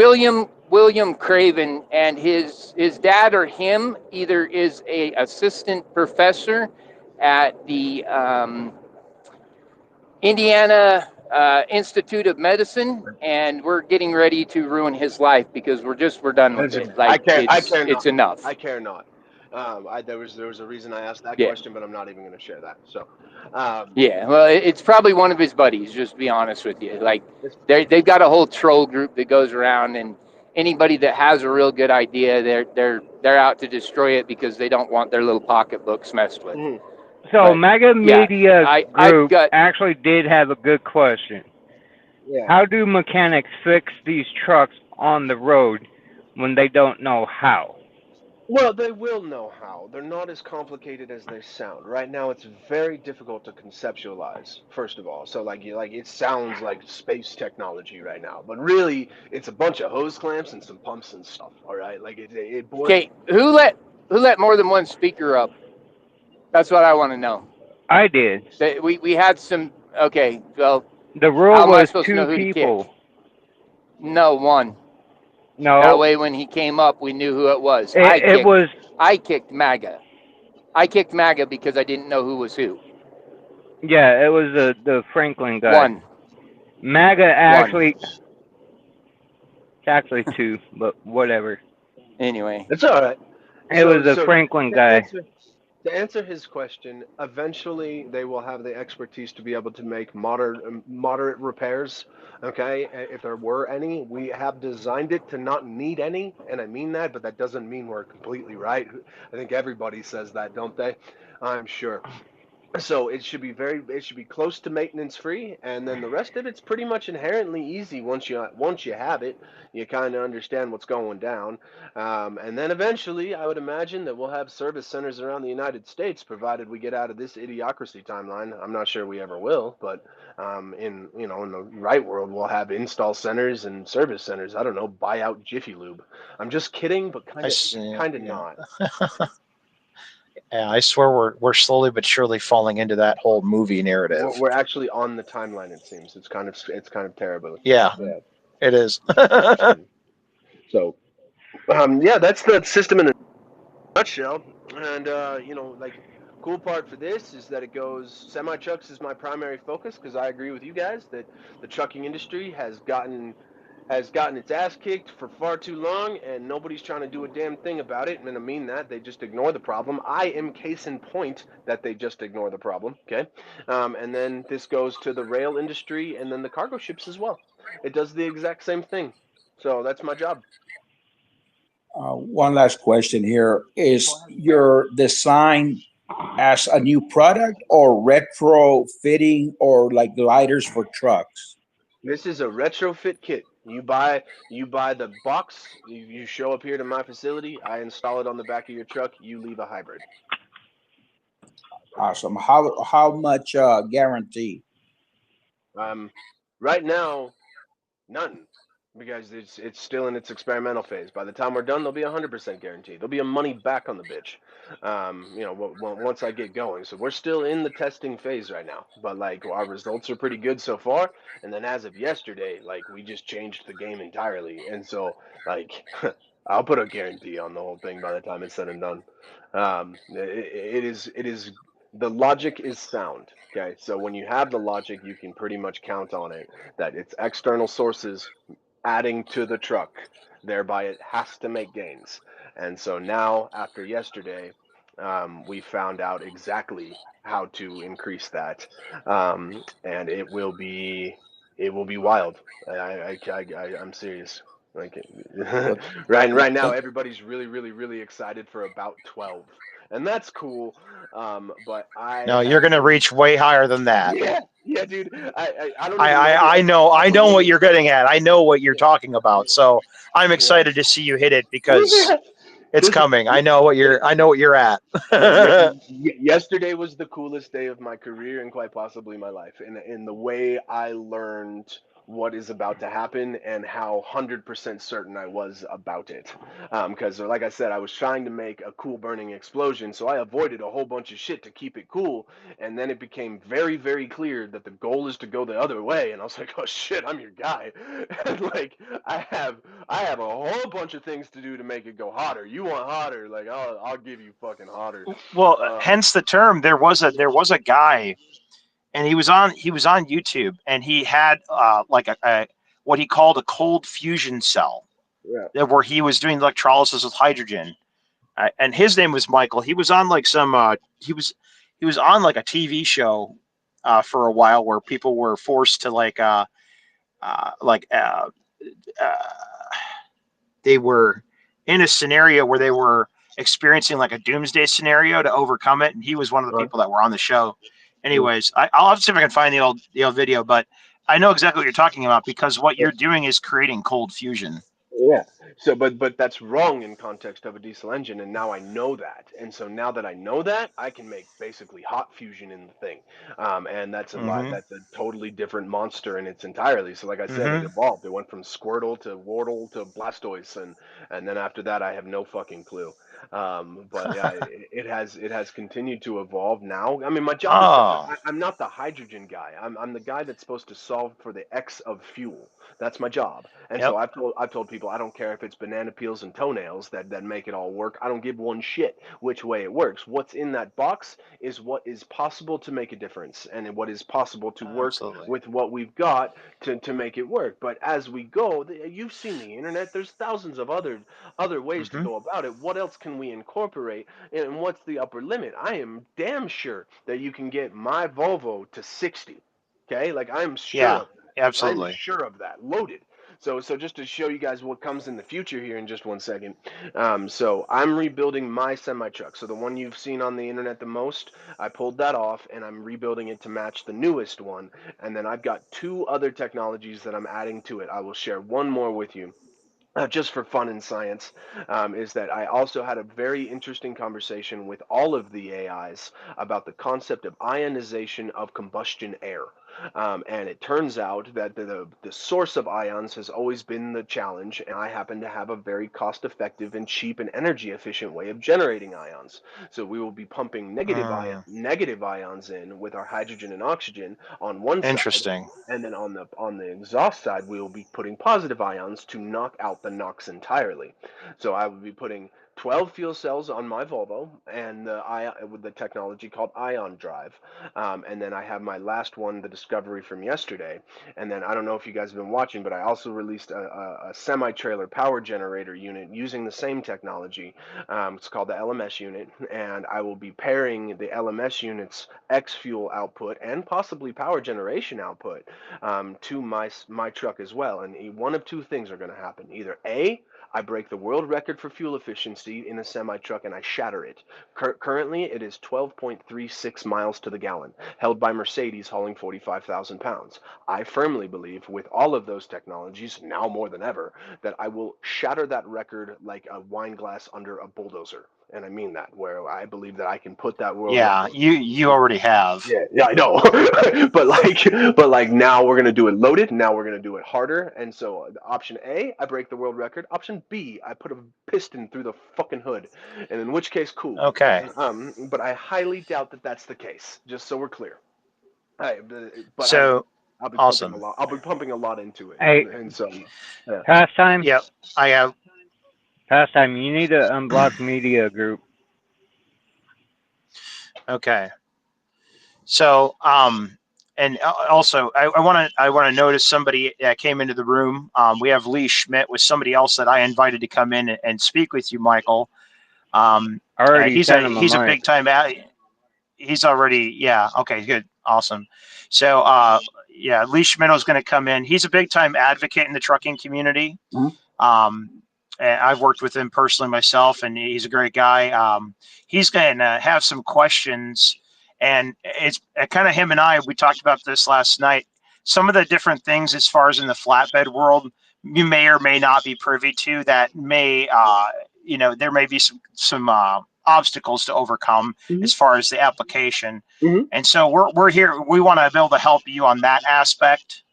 William Craven, and his dad or him either is a assistant professor at the Indiana Institute of Medicine, and we're getting ready to ruin his life because we're done with it. Like it's enough. I care not. There was a reason I asked that Yeah. question, but I'm not even going to share that. So, Yeah, well, it's probably one of his buddies. Just to be honest with you, like they've got a whole troll group that goes around, and anybody that has a real good idea, they're out to destroy it because they don't want their little pocketbooks messed with. mhm. So, But, MAGA Media Group got- actually did have a good question. Yeah. How do mechanics fix these trucks on the road when they don't know how? Well, they will know how. They're not as complicated as they sound. Right now, it's very difficult to conceptualize. First of all, so like it sounds like space technology right now, but really, it's a bunch of hose clamps and some pumps and stuff. All right, like it boils. Okay, who let more than one speaker up? That's what I want to know. I did. We had some. Okay, well, The rule how am I was supposed to know 2 who to people. kick? No, one. No, That way, when he came up, we knew who it was. it was. I kicked MAGA. I kicked MAGA because I didn't know who was who. Yeah, it was the Franklin guy. One. MAGA actually. It's actually 2, but whatever. Anyway. It's all right. It was the Franklin guy. To answer his question, eventually they will have the expertise to be able to make moderate repairs. Okay, if there were any, we have designed it to not need any, and I mean that, but that doesn't mean we're completely right. I think everybody says that, don't they? I'm sure. So it should be close to maintenance free, and then the rest of it's pretty much inherently easy once you have it. You kind of understand what's going down, and then eventually I would imagine that we'll have service centers around the United States, provided we get out of this idiocracy timeline. I'm not sure we ever will, but in the right world, we'll have install centers and service centers. I don't know, buy out Jiffy Lube. I'm just kidding, but kind of not. Yeah, I swear we're slowly but surely falling into that whole movie narrative. We're actually on the timeline. It seems it's kind of terrible. Yeah, it is. So, yeah, that's the system in a nutshell. And cool part for this is that it goes semi trucks is my primary focus, because I agree with you guys that the trucking industry has gotten its ass kicked for far too long, and nobody's trying to do a damn thing about it. And I mean that. They just ignore the problem. I am case in point that they just ignore the problem, okay? And then this goes to the rail industry and then the cargo ships as well. It does the exact same thing. So that's my job. One last question here. Is your design as a new product or retrofitting or like gliders for trucks? This is a retrofit kit. You buy the box, you show up here to my facility, I install it on the back of your truck, you leave a hybrid. Awesome. How much guarantee? Right now, none, because it's still in its experimental phase. By the time we're done, there'll be 100% guarantee. There'll be a money back on the bitch, once I get going. So we're still in the testing phase right now, but like our results are pretty good so far. And then as of yesterday, like we just changed the game entirely, and so like I'll put a guarantee on the whole thing by the time it's said and done. It is the logic is sound. Okay, so when you have the logic, you can pretty much count on it that it's external sources adding to the truck, thereby it has to make gains. And so now, after yesterday, we found out exactly how to increase that, and it will be wild. I'm serious. Like right now, everybody's really excited for about 12, and that's cool. But No, you're going to reach way higher than that. Yeah, dude. I don't even I know what you're getting at. I know what you're talking about. So I'm excited to see you hit it because it's coming. I know what you're at. Yesterday was the coolest day of my career and quite possibly my life. In the way I learned what is about to happen and how 100% certain I was about it. Because, like I said, I was trying to make a cool burning explosion, so I avoided a whole bunch of shit to keep it cool. And then it became very clear that the goal is to go the other way. And I was like, oh shit, I'm your guy. And like, I have a whole bunch of things to do to make it go hotter. You want hotter? Like, I'll give you fucking hotter. Well, hence the term. There was a guy, and he was on YouTube, and he had like a what he called a cold fusion cell, where he was doing electrolysis with hydrogen, and his name was Michael. He was on like he was on like a TV show for a while where people were forced to they were in a scenario where they were experiencing like a doomsday scenario to overcome it, and he was one of the people that were on the show. Anyways, I'll have to see if I can find the old video, but I know exactly what you're talking about because what you're doing is creating cold fusion. Yeah. So, but that's wrong in context of a diesel engine, and now I know that. And so now that I know that, I can make basically hot fusion in the thing, and that's a lot. That's a totally different monster in its entirely. So, like I said, it evolved. It went from Squirtle to Wardle to Blastoise, and then after that, I have no fucking clue. But yeah, it has continued to evolve. Now, I mean, my job is I'm not the hydrogen guy. I'm the guy that's supposed to solve for the X of fuel. That's my job. And so I've told people I don't care if it's banana peels and toenails that make it all work. I don't give one shit which way it works. What's in that box is what is possible to make a difference, and what is possible to work with what we've got to make it work. But as we go, you've seen the internet. There's thousands of other ways to go about it. What else can we incorporate, and what's the upper limit? I am damn sure that you can get my Volvo to 60. Okay, like I'm sure. Yeah, absolutely. I'm sure of that. Loaded. So just to show you guys what comes in the future here in just 1 second. So I'm rebuilding my semi truck. So the one you've seen on the internet the most, I pulled that off and I'm rebuilding it to match the newest one. And then I've got 2 other technologies that I'm adding to it. I will share one more with you. Just for fun and science, is that I also had a very interesting conversation with all of the AIs about the concept of ionization of combustion air. And it turns out that the source of ions has always been the challenge, and I happen to have a very cost-effective and cheap and energy-efficient way of generating ions. So we will be pumping negative ions in with our hydrogen and oxygen on one side, and then on the exhaust side, we will be putting positive ions to knock out the NOx entirely. So I would be putting 12 fuel cells on my Volvo, and with the technology called Ion Drive. And then I have my last one, the Discovery from yesterday. And then I don't know if you guys have been watching, but I also released a semi-trailer power generator unit using the same technology. It's called the LMS unit, and I will be pairing the LMS unit's X-fuel output and possibly power generation output to my truck as well. And one of two things are going to happen. Either A, I break the world record for fuel efficiency in a semi-truck and I shatter it. Currently, it is 12.36 miles to the gallon, held by Mercedes hauling 45,000 pounds. I firmly believe, with all of those technologies, now more than ever, that I will shatter that record like a wine glass under a bulldozer. And I mean that, where I believe that I can put that world record. You already have. Yeah, I know. but like now we're gonna do it loaded. Now we're gonna do it harder. And so option A, I break the world record. Option B, I put a piston through the fucking hood. And in which case, cool. Okay. But I highly doubt that that's the case. Just so we're clear. So I'll be awesome. pumping a lot. I'll be pumping a lot into it. Hey, and so Pastime. Yep, I have. Pastime. You need to unblock media group. Okay. So, and also, I want to notice somebody that came into the room. We have Lee Schmidt with somebody else that I invited to come in and speak with you, Michael. He's a big time. He's already, yeah. Okay, good, awesome. So, yeah, Lee Schmidt is going to come in. He's a big time advocate in the trucking community. And I've worked with him personally myself, and he's a great guy. He's going to have some questions, and it's kind of him and I, we talked about this last night. Some of the different things as far as in the flatbed world, you may or may not be privy to that may, there may be some obstacles to overcome as far as the application. And so we're here. We want to be able to help you on that aspect.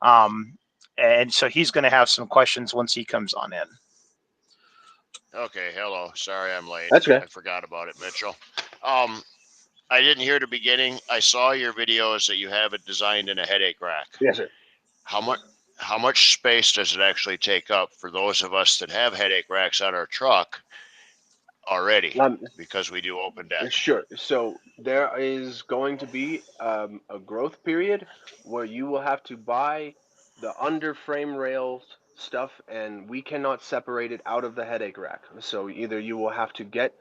And so he's going to have some questions once he comes on in. Okay, hello. Sorry I'm late. That's okay. I forgot about it, Mitchell. I didn't hear the beginning. I saw your videos that you have it designed in a headache rack. Yes, sir. How much space does it actually take up for those of us that have headache racks on our truck already? Because we do open deck. Sure. So there is going to be a growth period where you will have to buy the under frame rails stuff, and we cannot separate it out of the headache rack. So either you will have to get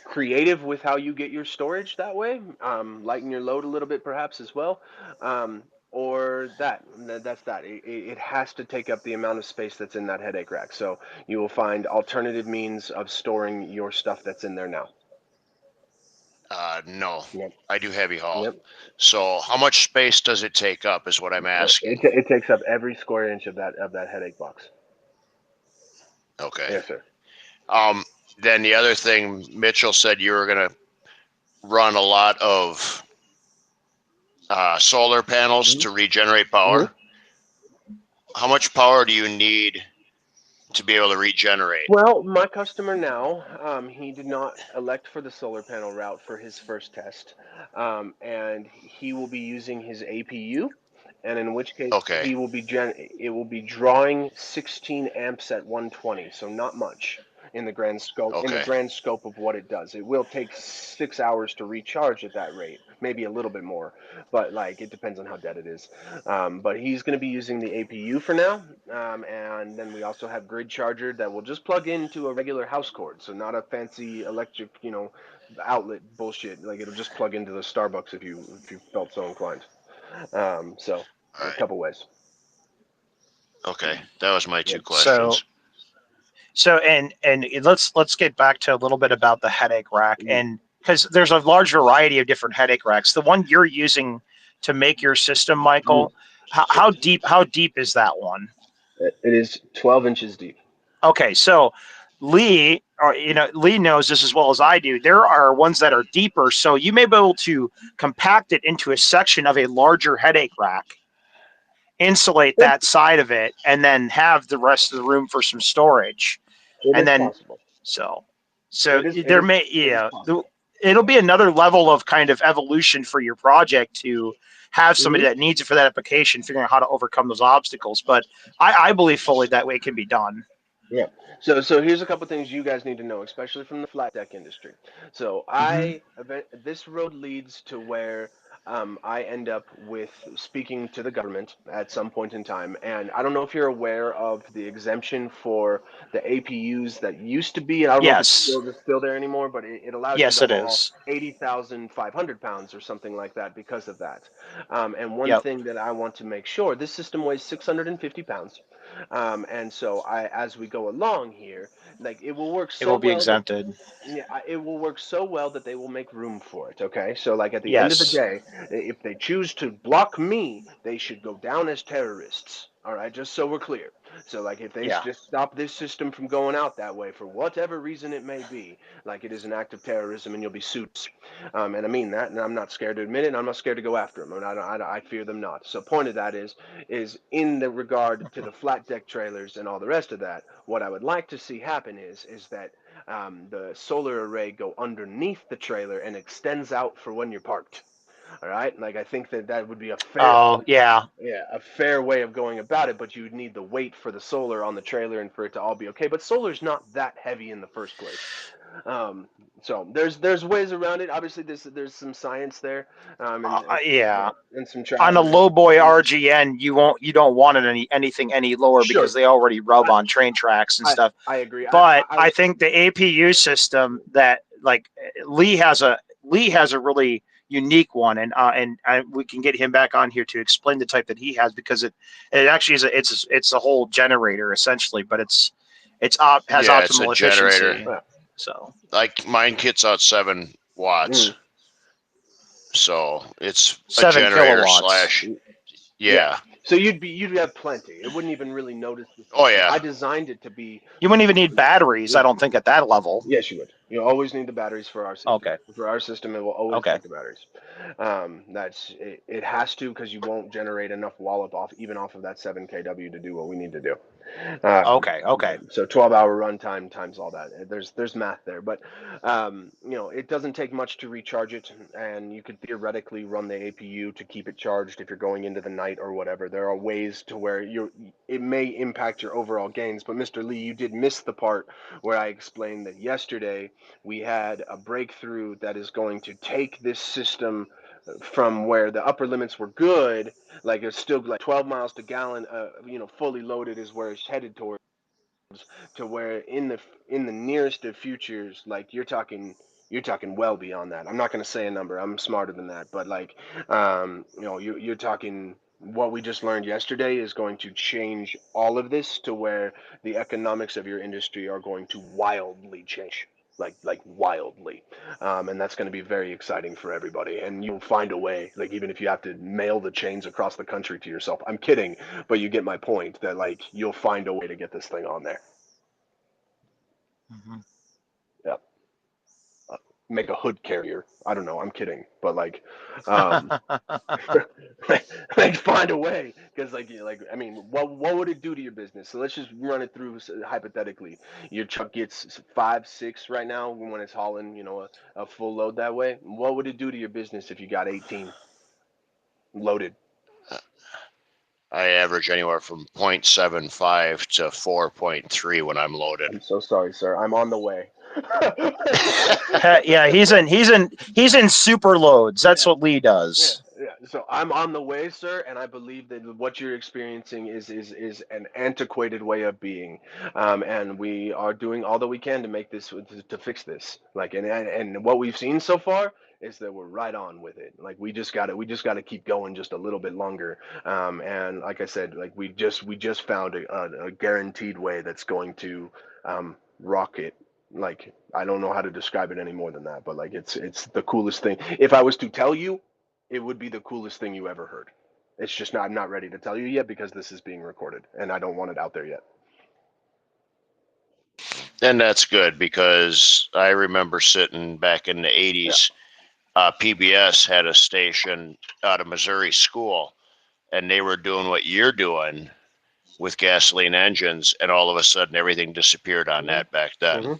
creative with how you get your storage that way, lighten your load a little bit perhaps as well, or that's that. It has to take up the amount of space that's in that headache rack. So you will find alternative means of storing your stuff that's in there now. No, Yep. I do heavy haul. Yep. So how much space does it take up is what I'm asking. It takes up every square inch of that headache box. Okay. Yes, sir. Then the other thing, Mitchell said you were going to run a lot of solar panels to regenerate power. How much power do you need to be able to regenerate? Well, my customer now, he did not elect for the solar panel route for his first test, and he will be using his APU, and in which case he will be it will be drawing 16 amps at 120, so not much in the grand scope. In the grand scope of what it does, it will take 6 hours to recharge at that rate, maybe a little bit more, but like it depends on how dead it is. But he's going to be using the APU for now, and then we also have grid charger that will just plug into a regular house cord, so not a fancy electric, outlet bullshit. Like it'll just plug into the Starbucks if you felt so inclined. So a couple ways. Okay, that was my two questions. So and let's get back to a little bit about the headache rack, and because there's a large variety of different headache racks. The one you're using to make your system, Michael, how deep is that one? It is 12 inches deep. Okay, so Lee knows this as well as I do. There are ones that are deeper, so you may be able to compact it into a section of a larger headache rack, insulate that side of it, and then have the rest of the room for some storage. Possible. So it'll be another level of kind of evolution for your project to have somebody that needs it for that application, figuring out how to overcome those obstacles. But I believe fully that way it can be done. Yeah. So here's a couple things you guys need to know, especially from the flat deck industry. So Hmm. this road leads to where I end up with speaking to the government at some point in time, and I don't know if you're aware of the exemption for the APUs that used to be, and I don't know if it's Yes. still there anymore, but it allows you Yes, to it haul is. 80,500 pounds or something like that because of that. And one Yep. thing that I want to make sure, this system weighs 650 pounds. And so as we go along here, like it will work It so will be well that exempted. yeah, it will work so well that they will make room for it. Okay, so like at the end of the Yes. day, if they choose to block me, they should go down as terrorists. All right, just so we're clear. So like if they Yeah. just stop this system from going out that way for whatever reason it may be, like it is an act of terrorism and you'll be sued. And I mean that, and I'm not scared to admit it. And I'm not scared to go after them, and I fear them not. So point of that is in the regard to the flat deck trailers and all the rest of that. What I would like to see happen is that the solar array go underneath the trailer and extends out for when you're parked. All right, like I think that would be a fair, Oh, yeah. yeah, a fair way of going about it. But you would need the weight for the solar on the trailer and for it to all be okay. But solar's not that heavy in the first place. Um, so there's ways around it. Obviously, there's some science there, Yeah. and some On a trial and low boy error. RGN, you don't want it anything any lower Sure, because they already rub I, on train tracks and I stuff. I agree. But I think the APU system that like Lee has a really unique one, and we can get him back on here to explain the type that he has because it actually is it's a whole generator essentially, but has Yeah, it's a optimal generator. efficiency. So Like mine kits out 7 watts. mm, So it's a 7 generator kilowatts. slash, yeah. yeah. So you'd have plenty. It wouldn't even really notice the Oh system. yeah. I designed it to be. You wouldn't even need batteries, I Yeah. don't think, at that level. Yes, you would. You always need the batteries for our system. Okay. For our system, it will always Okay. take the batteries. That's it. It has to because you won't generate enough wallop off of that 7 kW to do what we need to do. Okay. Okay. So 12-hour runtime times all that. There's math there, but it doesn't take much to recharge it, and you could theoretically run the APU to keep it charged if you're going into the night or whatever. There are ways to where it may impact your overall gains. But Mr. Lee, you did miss the part where I explained that yesterday we had a breakthrough that is going to take this system from where the upper limits were good, like it's still like 12 miles to gallon, fully loaded is where it's headed towards, to where in the nearest of futures, like you're talking well beyond that. I'm not going to say a number. I'm smarter than that, but like, you're talking. What we just learned yesterday is going to change all of this to where the economics of your industry are going to wildly change, like wildly, and that's going to be very exciting for everybody. And you'll find a way, like even if you have to mail the chains across the country to yourself. I'm kidding, but you get my point. That like you'll find a way to get this thing on there. Mm-hmm. Yeah. Make a hood carrier. I don't know. I'm kidding, but like, um, like find a way because like I mean, what would it do to your business? So let's just run it through hypothetically. Your truck gets 5, 6 right now when it's hauling, a full load that way. What would it do to your business if you got 18 loaded? I average anywhere from 0.75 to 4.3 when I'm loaded. I'm so sorry, sir. I'm on the way. Yeah, he's in super loads. That's what Lee does. Yeah. So I'm on the way, sir, and I believe that what you're experiencing is an antiquated way of being, and we are doing all that we can to make this to fix this. Like, and what we've seen so far is that we're right on with it. Like we just got to keep going just a little bit longer. And like I said, like we just found a guaranteed way that's going to rock it. Like I don't know how to describe it any more than that, but like it's the coolest thing. If I was to tell you, it would be the coolest thing you ever heard. It's just I'm not ready to tell you yet because this is being recorded and I don't want it out there yet. And that's good because I remember sitting back in the 80s. PBS had a station out of Missouri School, and they were doing what you're doing with gasoline engines, and all of a sudden everything disappeared on that back then. Mm-hmm.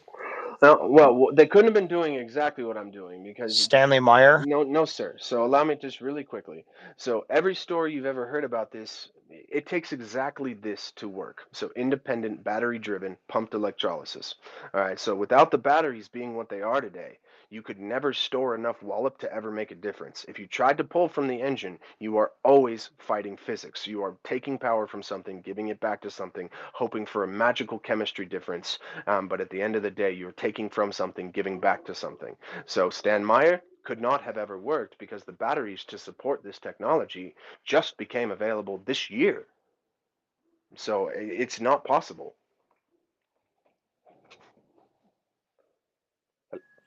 Well, they couldn't have been doing exactly what I'm doing because Stanley Meyer. No, sir. So allow me just really quickly. So every story you've ever heard about this it takes exactly this to work. So independent battery-driven pumped electrolysis. All right, so without the batteries being what they are today, you could never store enough wallop to ever make a difference. If you tried to pull from the engine, you are always fighting physics. You are taking power from something, giving it back to something, hoping for a magical chemistry difference. But at the end of the day, you're taking from something, giving back to something. So Stan Meyer could not have ever worked because the batteries to support this technology just became available this year. So it's not possible.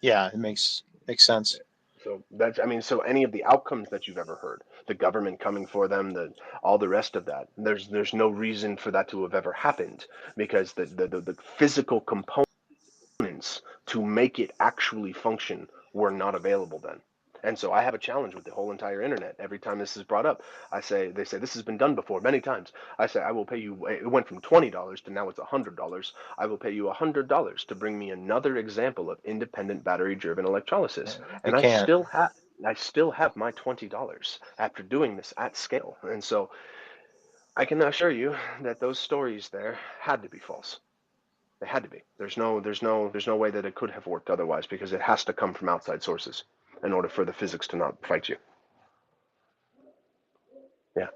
Yeah, it makes sense. So that's, I mean, so any of the outcomes that you've ever heard, the government coming for them, all the rest of that, there's no reason for that to have ever happened, because the physical components to make it actually function were not available then. And so I have a challenge with the whole entire internet. Every time this is brought up, they say this has been done before many times. I say, I will pay you. It went from $20 to now it's $100. I will pay you $100 to bring me another example of independent battery-driven electrolysis. And I still have my $20 after doing this at scale. And so I can assure you that those stories there had to be false. They had to be. There's no way that it could have worked otherwise, because it has to come from outside sources in order for the physics to not fight you. Yeah.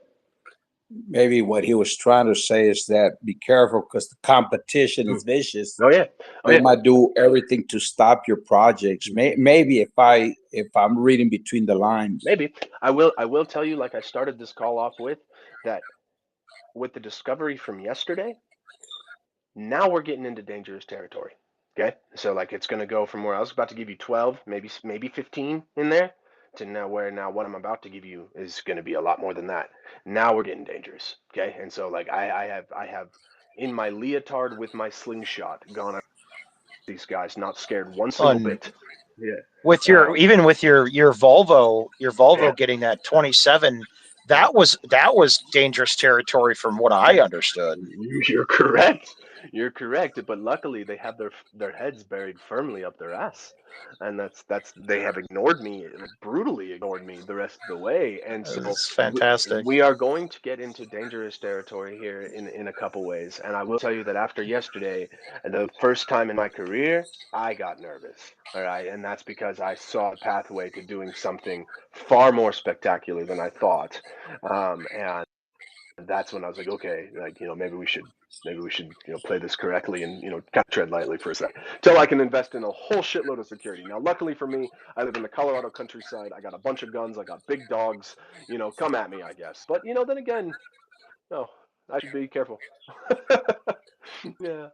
Maybe what he was trying to say is that be careful, because the competition is vicious. Oh yeah. They might do everything to stop your projects. Maybe if I'm reading between the lines. Maybe. I will tell you, like I started this call off with, that with the discovery from yesterday, now we're getting into dangerous territory. Okay, so like it's going to go from where I was about to give you 12, maybe 15 in there, to now what I'm about to give you is going to be a lot more than that. Now we're getting dangerous. Okay, and so like I have in my leotard with my slingshot gone at these guys, not scared one single bit. Yeah. With your Volvo getting that 27. That was dangerous territory from what I understood. You're correct. You're correct. But luckily they have their heads buried firmly up their ass. And that's they have ignored me, brutally ignored me the rest of the way. And so it's fantastic. We are going to get into dangerous territory here in a couple ways. And I will tell you that after yesterday, the first time in my career, I got nervous. All right. And that's because I saw a pathway to doing something far more spectacular than I thought. And that's when I was like, okay, like, maybe we should, play this correctly and, kind of tread lightly for a second till I can invest in a whole shitload of security. Now, luckily for me, I live in the Colorado countryside. I got a bunch of guns. I got big dogs, come at me, I guess. But, then again, no, I should be careful. Yeah.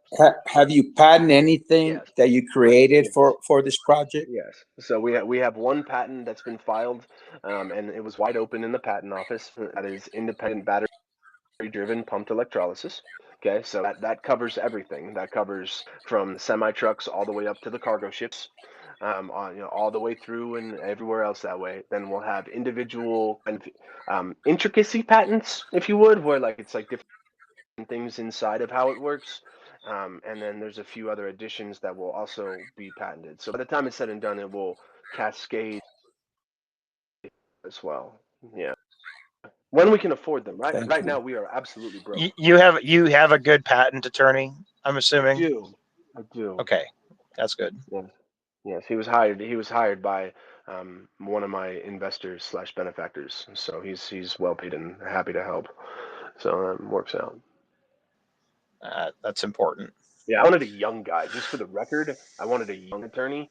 Have you patented anything that you created for this project? Yes. So we have one patent that's been filed, and it was wide open in the patent office. That is independent battery-driven pumped electrolysis. Okay, so that covers everything. That covers from semi-trucks all the way up to the cargo ships, all the way through and everywhere else that way. Then we'll have individual intricacy patents, if you would, where like it's like different things inside of how it works. And then there's a few other additions that will also be patented. So by the time it's said and done, it will cascade as well. Yeah. When we can afford them, right? Right now we are absolutely broke. You have a good patent attorney, I'm assuming. I do. Okay, that's good. Yeah. Yes, he was hired by one of my investors / benefactors. So he's well paid and happy to help. So that works out. That's important. Yeah, I wanted a young guy. Just for the record, I wanted a young attorney,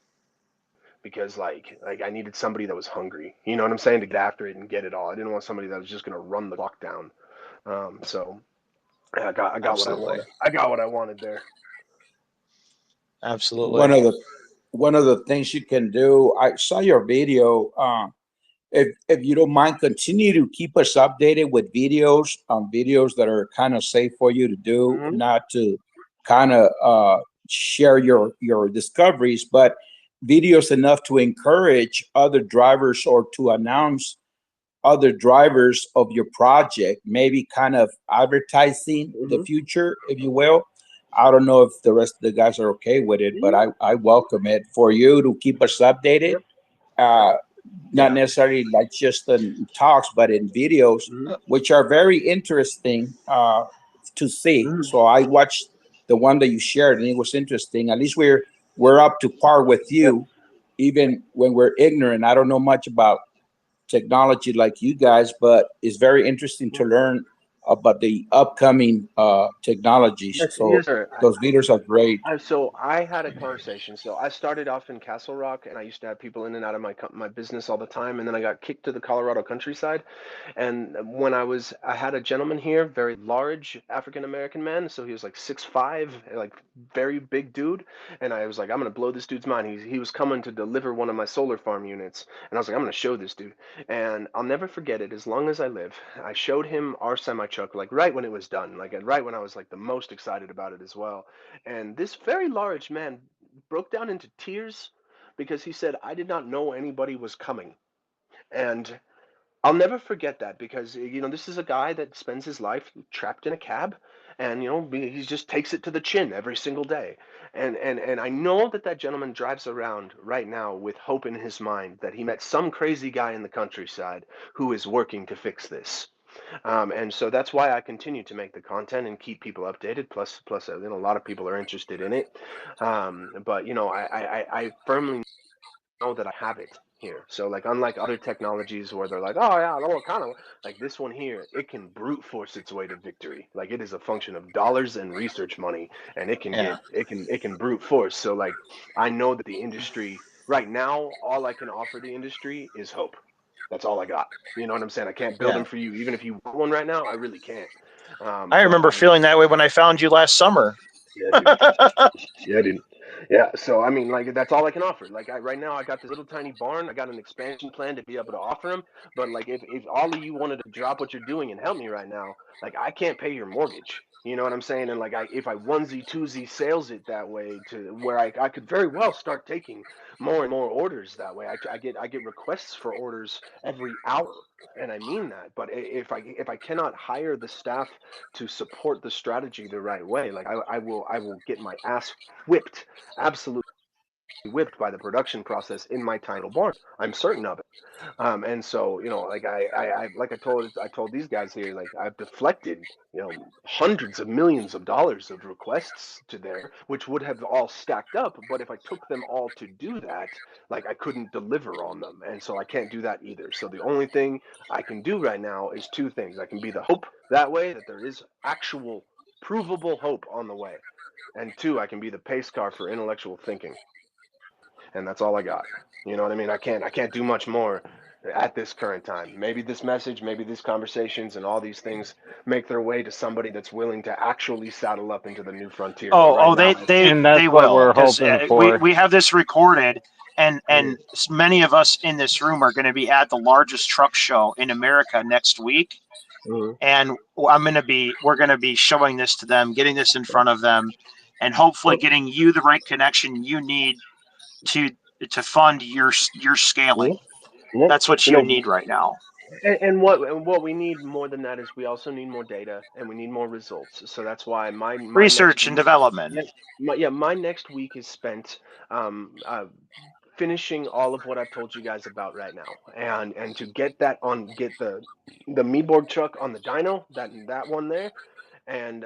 because like I needed somebody that was hungry. You know what I'm saying? To get after it and get it all. I didn't want somebody that was just going to run the clock down. So I got what I wanted. I got what I wanted there. Absolutely. One of the things you can do, I saw your video. If you don't mind, continue to keep us updated with videos that are kind of safe for you to do, not to kind of share your discoveries, but videos enough to encourage other drivers or to announce other drivers of your project, maybe kind of advertising the future, if you will. I don't know if the rest of the guys are okay with it, but I welcome it for you to keep us updated. not necessarily like just in talks, but in videos, which are very interesting to see. So I watched the one that you shared, and it was interesting. At least we're up to par with you, even when we're ignorant. I don't know much about technology like you guys, but it's very interesting to learn about the upcoming technologies. Yes, So yes, sir. those videos are great. So I had a conversation. So I started off in Castle Rock, and I used to have people in and out of my business all the time. And then I got kicked to the Colorado countryside. And when I had a gentleman here, very large African American man. So he was like 6'5", like very big dude. And I was like, I'm gonna blow this dude's mind. He was coming to deliver one of my solar farm units, and I was like, I'm gonna show this dude. And I'll never forget it as long as I live. I showed him our semi truck like right when it was done, like right when I was like the most excited about it as well. And this very large man broke down into tears because he said, I did not know anybody was coming. And I'll never forget that because, this is a guy that spends his life trapped in a cab, and, he just takes it to the chin every single day. And I know that gentleman drives around right now with hope in his mind that he met some crazy guy in the countryside who is working to fix this. And so that's why I continue to make the content and keep people updated. Plus, a lot of people are interested in it. But I firmly know that I have it here. So like, unlike other technologies where they're like, oh yeah, well, kind of like this one here, it can brute force its way to victory. Like, it is a function of dollars and research money, and it can Yeah. it can brute force. So like, I know that the industry right now, all I can offer the industry is hope. That's all I got. You know what I'm saying? I can't build Yeah. them for you. Even if you want one right now, I really can't. I remember feeling that way when I found you last summer. Yeah, dude. Yeah, dude. Yeah, so I mean, like, that's all I can offer. Like, right now, I got this little tiny barn. I got an expansion plan to be able to offer them. But like, if all of you wanted to drop what you're doing and help me right now, like, I can't pay your mortgage. You know what I'm saying? And like, if I onesie twosie sales it that way to where I could very well start taking more and more orders that way. I get requests for orders every hour, and I mean that. But if I cannot hire the staff to support the strategy the right way, like, I will get my ass whipped, absolutely whipped by the production process in my tiny barn. I'm certain of it. And so, like, like I told these guys here, like, I've deflected, hundreds of millions of dollars of requests to there, which would have all stacked up. But if I took them all to do that, like, I couldn't deliver on them. And so I can't do that either. So the only thing I can do right now is two things. I can be the hope that way, that there is actual provable hope on the way. And two, I can be the pace car for intellectual thinking. And that's all I got. You know what I mean? I can't do much more at this current time. Maybe this message, maybe these conversations and all these things make their way to somebody that's willing to actually saddle up into the new frontier. And that's they what will, we're because hoping for. we have this recorded, and many of us in this room are going to be at the largest truck show in America next week. And we're going to be showing this to them, getting this in front of them, and hopefully getting you the right connection you need to fund your scaling. That's what you need right now. And what we need more than that is we also need more data, and we need more results. So that's why my research and development. My next week is spent finishing all of what I've told you guys about right now, and to get the Meeborg truck on the dyno, that one there, and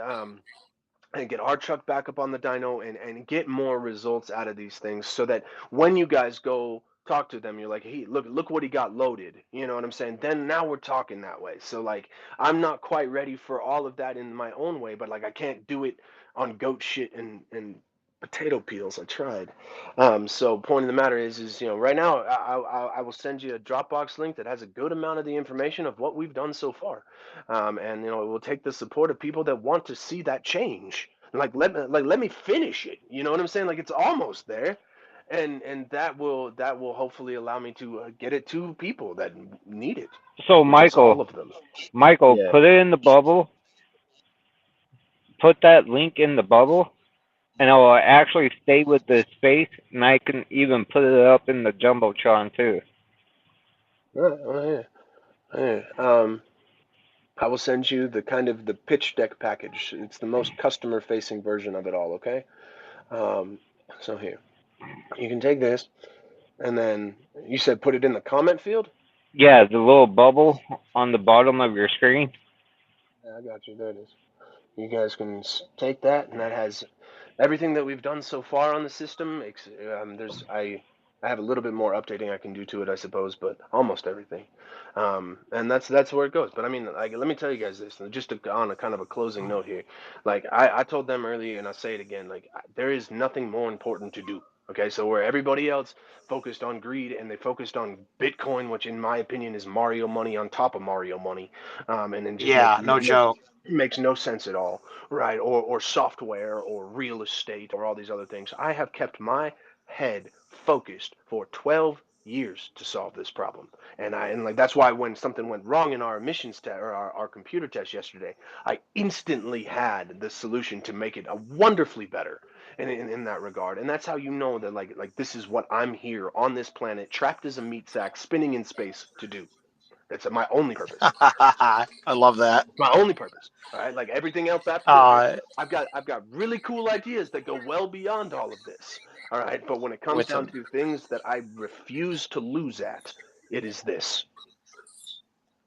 get our truck back up on the dyno, and get more results out of these things, so that when you guys go talk to them, you're like, hey, look what he got loaded. You know what I'm saying? Then now we're talking that way. So like, I'm not quite ready for all of that in my own way, but like, I can't do it on goat shit and potato peels. I tried. So point of the matter is right now, I will send you a Dropbox link that has a good amount of the information of what we've done so far. And it will take the support of people that want to see that change. Like, let me finish it. You know what I'm saying? Like, it's almost there. And that will hopefully allow me to get it to people that need it. So all of them. Michael, Yeah. put it in the bubble. Put that link in the bubble, and it will actually stay with the space, and I can even put it up in the Jumbotron too. Oh, yeah. I will send you the pitch deck package. It's the most customer facing version of it all. Okay. So here, you can take this, And then you said put it in the comment field? Yeah, the little bubble on the bottom of your screen. Yeah, I got you. There it is. You guys can take that, and that has everything that we've done so far on the system. I have a little bit more updating I can do to it, I suppose, but almost everything. And that's where it goes. But I mean, like, let me tell you guys this, just on a kind of a closing note here. Like I told them earlier, and I'll say it again. Like there is nothing more important to do. Okay, so where everybody else focused on greed and they focused on Bitcoin, which in my opinion is Mario money on top of Mario money, and then just Yeah, no joke. makes no sense at all, right? Or software or real estate or all these other things. I have kept my head focused for 12 years to solve this problem. And like that's why when something went wrong in our emissions test or our computer test yesterday, I instantly had the solution to make it a wonderfully better in that regard. And that's how you know that like this is what I'm here on this planet, trapped as a meat sack, spinning in space to do. That's my only purpose. I love that. My only purpose. All right, like everything else after Uh, I've got really cool ideas that go well beyond all of this. All right, but when it comes with down to things that I refuse to lose at, it is this.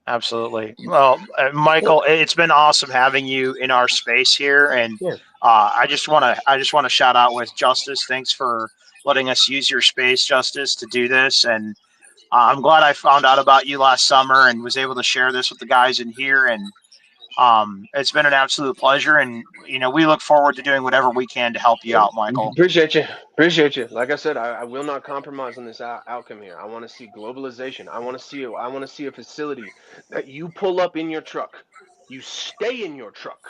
Absolutely. Well, Michael, it's been awesome having you in our space here, and Yeah. I just want to shout out with Justice. Thanks for letting us use your space, Justice, to do this, and I'm glad I found out about you last summer and was able to share this with the guys in here. And it's been an absolute pleasure, and we look forward to doing whatever we can to help you out, Michael. Appreciate you. Appreciate you. Like I said, I will not compromise on this outcome here. I want to see globalization. I want to see a facility that you pull up in your truck, you stay in your truck,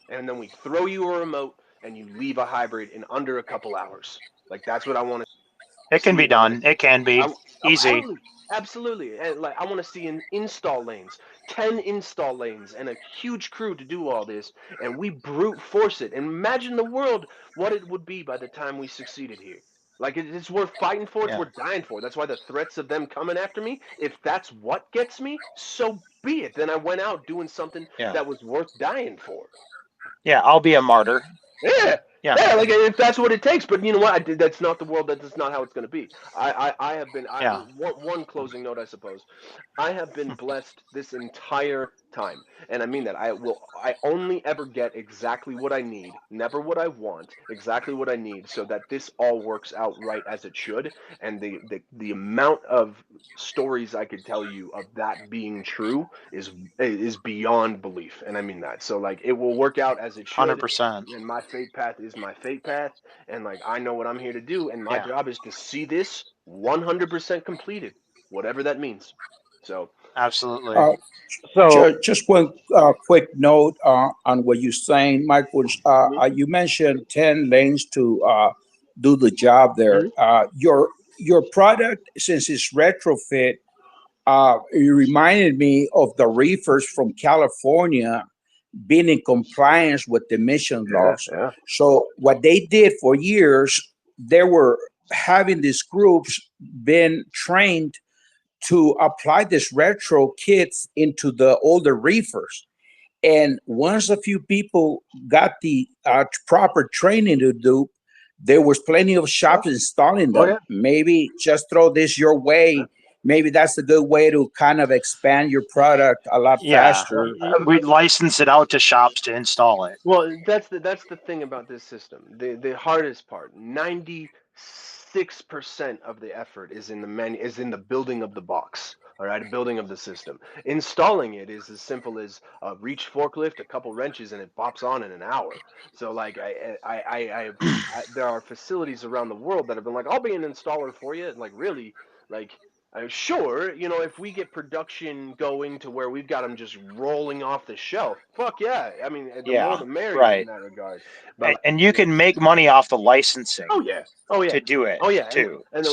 and then we throw you a remote and you leave a hybrid in under a couple hours. Like that's what I want to It can see. be done. It can be easy. Absolutely. And like I want to see install lanes, 10 install lanes and a huge crew to do all this, and we brute force it. And imagine the world what it would be by the time we succeeded here. Like it's worth fighting for, it's Yeah. worth dying for. That's why the threats of them coming after me, if that's what gets me, so be it. Then I went out doing something Yeah. that was worth dying for. Yeah, I'll be a martyr. Yeah. Yeah. Yeah, like if that's what it takes, but you know what? That's not the world. That's not how it's going to be. I have been. Yeah. One closing note, I suppose. I have been blessed this entire time, and I mean that. I only ever get exactly what I need, never what I want. Exactly what I need, so that this all works out right as it should. And the amount of stories I could tell you of that being true is beyond belief, and I mean that. So like it will work out as it should. 100%. And my fate path is my fate path, and like I know what I'm here to do, and my job is to see this 100% completed, whatever that means. So absolutely. So just one quick note on what you're saying, Michael. You mentioned 10 lanes to do the job there. Your product, since it's retrofit, it reminded me of the reefers from California being in compliance with the emission laws. yeah. So what they did for years, they were having these groups been trained to apply this retro kits into the older reefers. And once a few people got the proper training to do, there was plenty of shops installing them. Maybe just throw this your way. Maybe that's a good way to kind of expand your product a lot faster. We'd license it out to shops to install it. Well, that's the thing about this system. The hardest part, 96% of the effort is in the building of the box. All right, building of the system. Installing it is as simple as a reach forklift, a couple wrenches, and it pops on in an hour. So like there are facilities around the world that have been like, I'll be an installer for you, and like really, like sure, you know, if we get production going to where we've got them just rolling off the shelf, fuck yeah. I mean, the more the merrier in that regard. But, and you can make money off the licensing. Oh yeah. To do it. Oh yeah. Too. And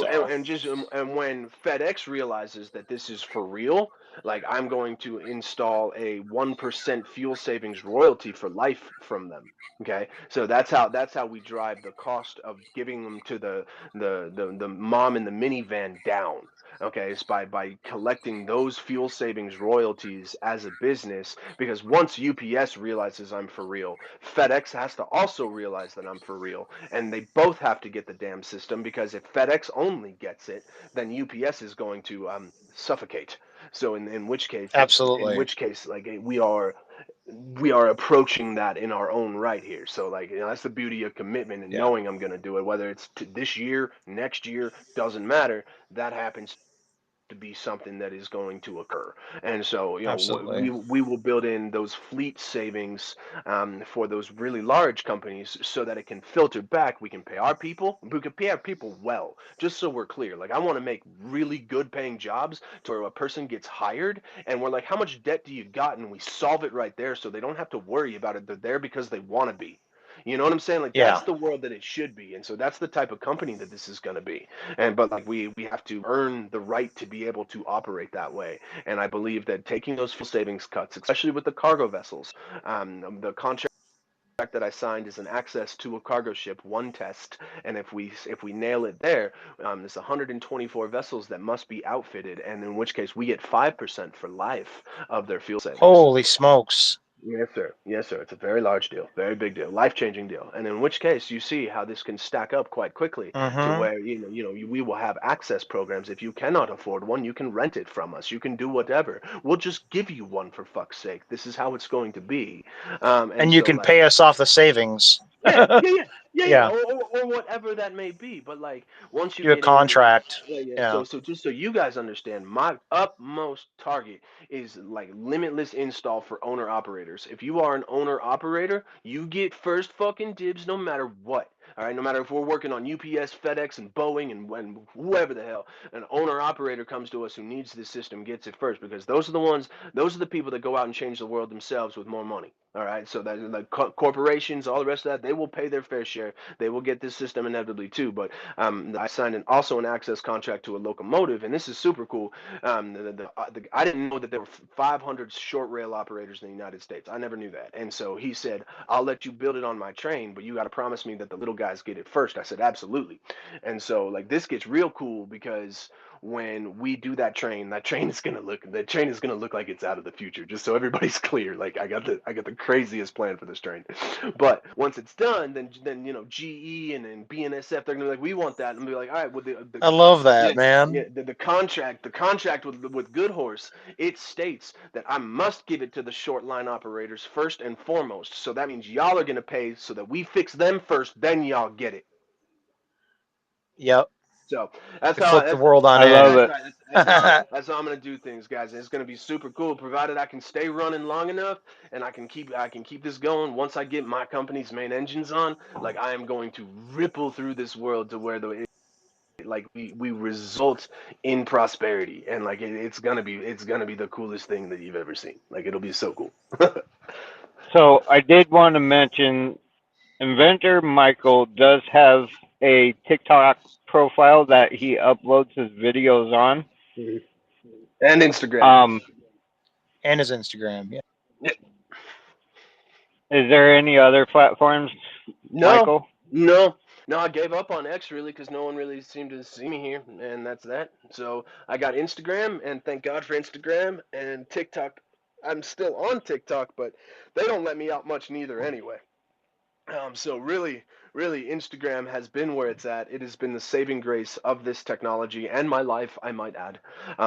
when FedEx realizes that this is for real, like I'm going to install a 1% fuel savings royalty for life from them. Okay, so that's how we drive the cost of giving them to the mom in the minivan down. Okay, it's by collecting those fuel savings royalties as a business, because once UPS realizes I'm for real, FedEx has to also realize that I'm for real, and they both have to get the damn system, because if FedEx only gets it, then UPS is going to suffocate. So in which case, Absolutely. like we are approaching that in our own right here. So like, that's the beauty of commitment and Yeah. knowing I'm going to do it, whether it's this year, next year, doesn't matter. That happens to be something that is going to occur. And so, Absolutely. we will build in those fleet savings for those really large companies so that it can filter back. We can pay our people. We can pay our people well, just so we're clear. Like, I want to make really good paying jobs to where a person gets hired and we're like, how much debt do you got? And we solve it right there so they don't have to worry about it. They're there because they want to be. You know what I'm saying? Like, Yeah. that's the world that it should be. And so that's the type of company that this is going to be. But like, we have to earn the right to be able to operate that way. And I believe that taking those fuel savings cuts, especially with the cargo vessels, the contract that I signed is an access to a cargo ship, one test, and if we nail it there, there's 124 vessels that must be outfitted, and in which case we get 5% for life of their fuel savings. Holy smokes. Yes, sir. Yes, sir. It's a very large deal, very big deal, life-changing deal. And in which case, you see how this can stack up quite quickly to where we will have access programs. If you cannot afford one, you can rent it from us. You can do whatever. We'll just give you one for fuck's sake. This is how it's going to be. And you so, can like, pay us off the savings. yeah, or whatever that may be. But like, once you Do a get contract. So just so you guys understand, my utmost target is like limitless install for owner operators. If you are an owner operator, you get first fucking dibs no matter what. All right, no matter if we're working on UPS, FedEx, and Boeing, and whoever the hell, an owner operator comes to us who needs this system gets it first, because those are the people that go out and change the world themselves with more money. All right, so that like corporations, all the rest of that, they will pay their fair share. They will get this system inevitably too. But I signed also an access contract to a locomotive, and this is super cool. I didn't know that there were 500 short rail operators in the United States. I never knew that. And so he said, I'll let you build it on my train, but you got to promise me that the little guys get it first. I said, absolutely. And so like, this gets real cool, because when we do that train is gonna look like it's out of the future. Just so everybody's clear, like, I got the craziest plan for this train. But once it's done, then GE and BNSF, they're gonna be like, we want that, and be like, all right, well, I love that, man. yeah, the contract with Good Horse, it states that I must give it to the short line operators first and foremost. So that means y'all are gonna pay so that we fix them first, then y'all get it. Yep. So that's Flip the world on I end. love it. That's how I'm gonna do things, guys. And it's gonna be super cool, provided I can stay running long enough and I can keep this going. Once I get my company's main engines on, like, I am going to ripple through this world to where we result in prosperity, and like it's gonna be the coolest thing that you've ever seen. Like, it'll be so cool. So I did want to mention, Inventor Michael does have a TikTok profile that he uploads his videos on, and Instagram. And his Instagram. Yeah. Is there any other platforms, Michael? No, I gave up on X, really, because no one really seemed to see me here, and that's that. So I got Instagram, and thank God for Instagram, and TikTok. I'm still on TikTok, but they don't let me out much neither anyway. So really, Instagram has been where it's at. It has been the saving grace of this technology and my life, I might add,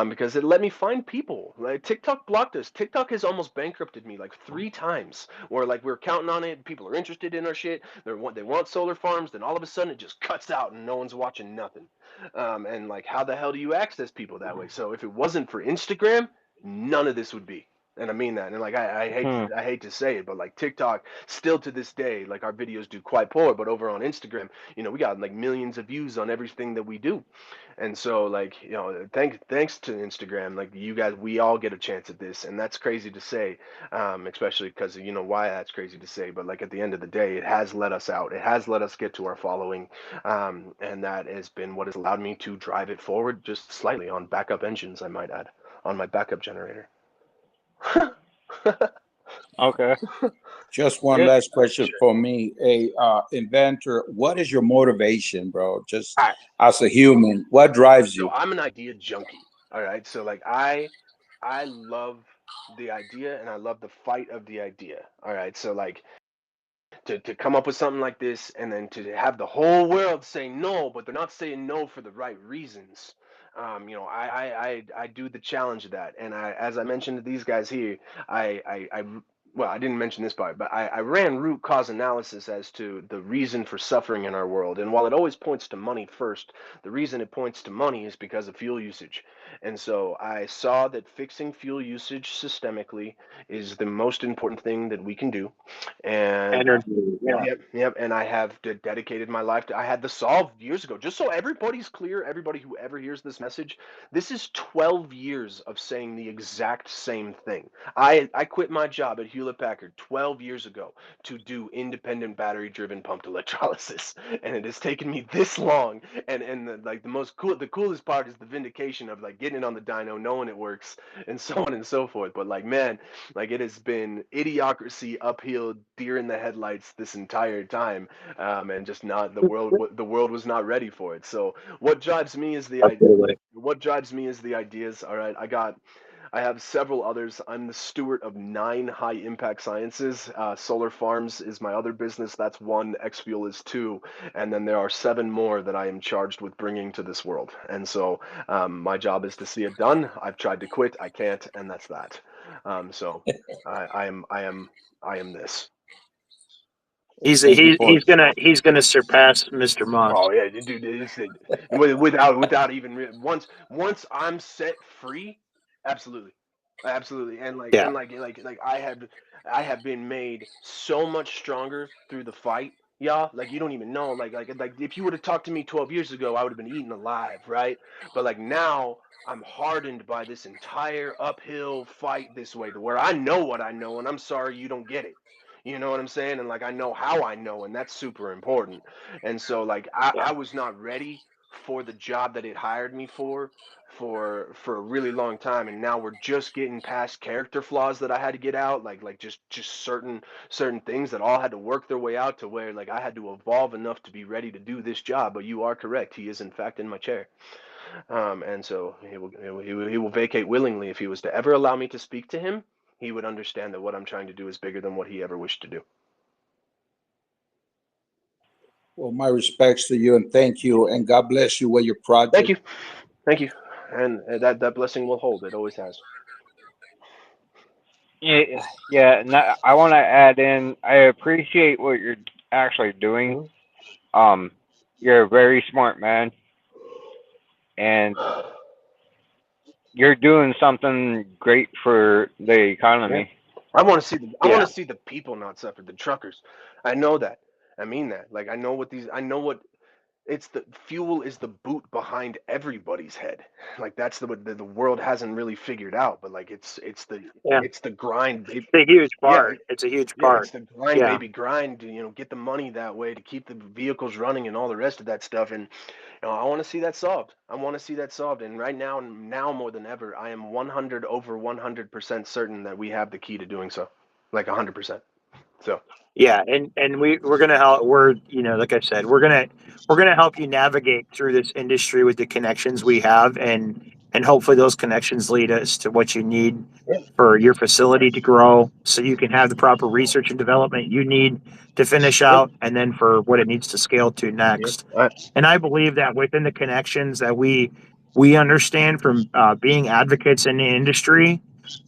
because it let me find people. Like, TikTok blocked us. TikTok has almost bankrupted me like 3 times. Where like, we're counting on it, people are interested in our shit. They want solar farms. Then all of a sudden, it just cuts out and no one's watching nothing. And like, how the hell do you access people that way? So if it wasn't for Instagram, none of this would be. And I mean that. And like, I hate to say it, but like, TikTok still to this day, like, our videos do quite poor, but over on Instagram, we got like millions of views on everything that we do. And so like, thanks to Instagram, like, you guys, we all get a chance at this, and that's crazy to say, especially because why that's crazy to say, but like, at the end of the day, it has let us out. It has let us get to our following, and that has been what has allowed me to drive it forward just slightly on backup engines, I might add, on my backup generator. Okay. Just one last question for me. Inventor, what is your motivation, bro? Just as a human, what drives you? So I'm an idea junkie. All right, so like I love the idea and I love the fight of the idea. All right, so like to come up with something like this and then to have the whole world say no, but they're not saying no for the right reasons. You know, I do the challenge of that, and as I mentioned to these guys here, I well, I didn't mention this part, but I ran root cause analysis as to the reason for suffering in our world. And while it always points to money first, the reason it points to money is because of fuel usage. And so I saw that fixing fuel usage systemically is the most important thing that we can do. And Energy. Yeah. yep. And I have dedicated my life to. I had this solved years ago. Just so everybody's clear, everybody who ever hears this message, this is 12 years of saying the exact same thing. I quit my job at Hewlett Packard 12 years ago to do independent battery-driven pumped electrolysis, and it has taken me this long. And the coolest part is the vindication of like getting it on the dyno, knowing it works, and so on and so forth. But like, man, like it has been idiocracy uphill, deer in the headlights this entire time, and just not the world. The world was not ready for it. So what drives me is the idea. Absolutely. What drives me is the ideas. All right, I have several others. I'm the steward of 9 high impact sciences. Solar Farms is my other business. That's 1. XFuel is 2. And then there are 7 more that I am charged with bringing to this world. And so my job is to see it done. I've tried to quit. I can't. And that's that. So I am this. He's Thank you, he's Paul. he's gonna surpass Mr. Musk. Oh yeah, dude. Without even once I'm set free, absolutely, absolutely. And Yeah. I have been made so much stronger through the fight. Yeah, like you don't even know. Like if you would have talked to me 12 years ago, I would have been eaten alive, right? But like now, I'm hardened by this entire uphill fight this way, to where I know what I know, and I'm sorry you don't get it. You know what I'm saying? And like I know how I know, and that's super important. And so like Yeah. I was not ready for the job that it hired me for a really long time, and now we're just getting past character flaws that I had to get out, like just certain things that all had to work their way out to where like I had to evolve enough to be ready to do this job. But you are correct, he is in fact in my chair. And so he will vacate willingly. If he was to ever allow me to speak to him, he would understand that what I'm trying to do is bigger than what he ever wished to do. Well, my respects to you and thank you, and God bless you with your project. Thank you, and that blessing will hold. It always has. Yeah. I want to add in. I appreciate what you're actually doing. You're a very smart man, and you're doing something great for the economy. I want to see I Yeah. want to see the people not suffer. The truckers. I know that. I mean that. Like I know what it's the fuel is the boot behind everybody's head. Like that's the world hasn't really figured out, but like Yeah. it's the grind. It's a huge Yeah, part. It's a huge yeah, part. it's the grind, Yeah. baby, grind. Get the money that way to keep the vehicles running and all the rest of that stuff. And I want to see that solved. I want to see that solved. And right now more than ever, I am 100% certain that we have the key to doing so, like 100%. So Yeah, and we're gonna help. We're like I said, we're gonna help you navigate through this industry with the connections we have, and hopefully those connections lead us to what you need for your facility to grow, so you can have the proper research and development you need to finish out, and then for what it needs to scale to next. And I believe that within the connections that we understand from being advocates in the industry,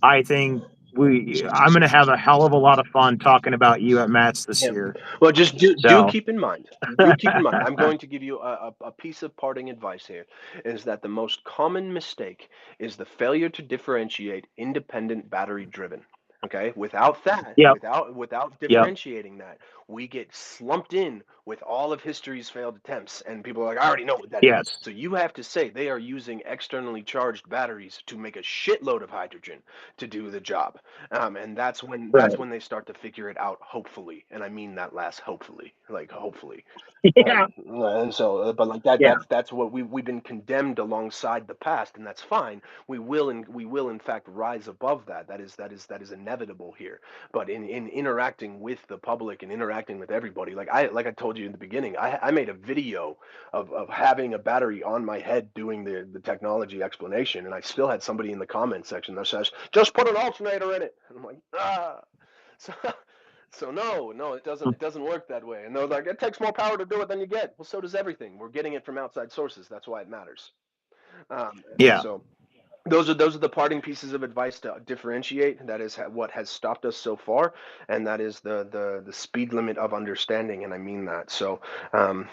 I think I'm going to have a hell of a lot of fun talking about you at Matt's this year. Well, just do So, keep in mind. Do keep in mind. I'm going to give you a piece of parting advice here. Is that the most common mistake is the failure to differentiate independent battery driven. Okay, without that, Yep. without differentiating that, we get slumped in with all of history's failed attempts, and people are like, I already know what that is. Yes. So you have to say they are using externally charged batteries to make a shitload of hydrogen to do the job, and that's when they start to figure it out. Hopefully, and I mean that last hopefully, like hopefully. Yeah. And so, but like that, Yeah. that's what we've been condemned alongside the past, and that's fine. We will in fact rise above that. That is inevitable. inevitable here. But in interacting with the public and interacting with everybody, like I told you in the beginning, I made a video of having a battery on my head doing the technology explanation, and I still had somebody in the comment section that says, just put an alternator in it. And I'm like, ah. So no, it doesn't work that way. And they're like, it takes more power to do it than you get. Well, so does everything. We're getting it from outside sources. That's why it matters. Yeah. So those are the parting pieces of advice to differentiate. That is what has stopped us so far, and that is the speed limit of understanding, and I mean that. So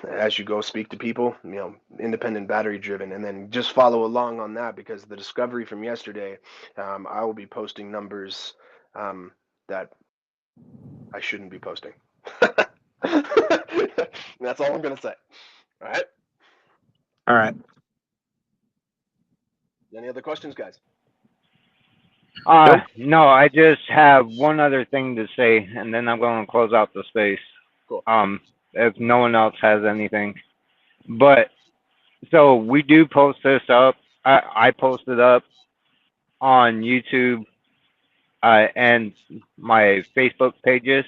as you go speak to people, independent battery driven, and then just follow along on that, because the discovery from yesterday, I will be posting numbers that I shouldn't be posting. That's all I'm gonna say. All right. All right. Any other questions, guys? No, I just have one other thing to say, and then I'm going to close out the space. Cool. If no one else has anything. But, so we do post this up. I post it up on YouTube and my Facebook pages.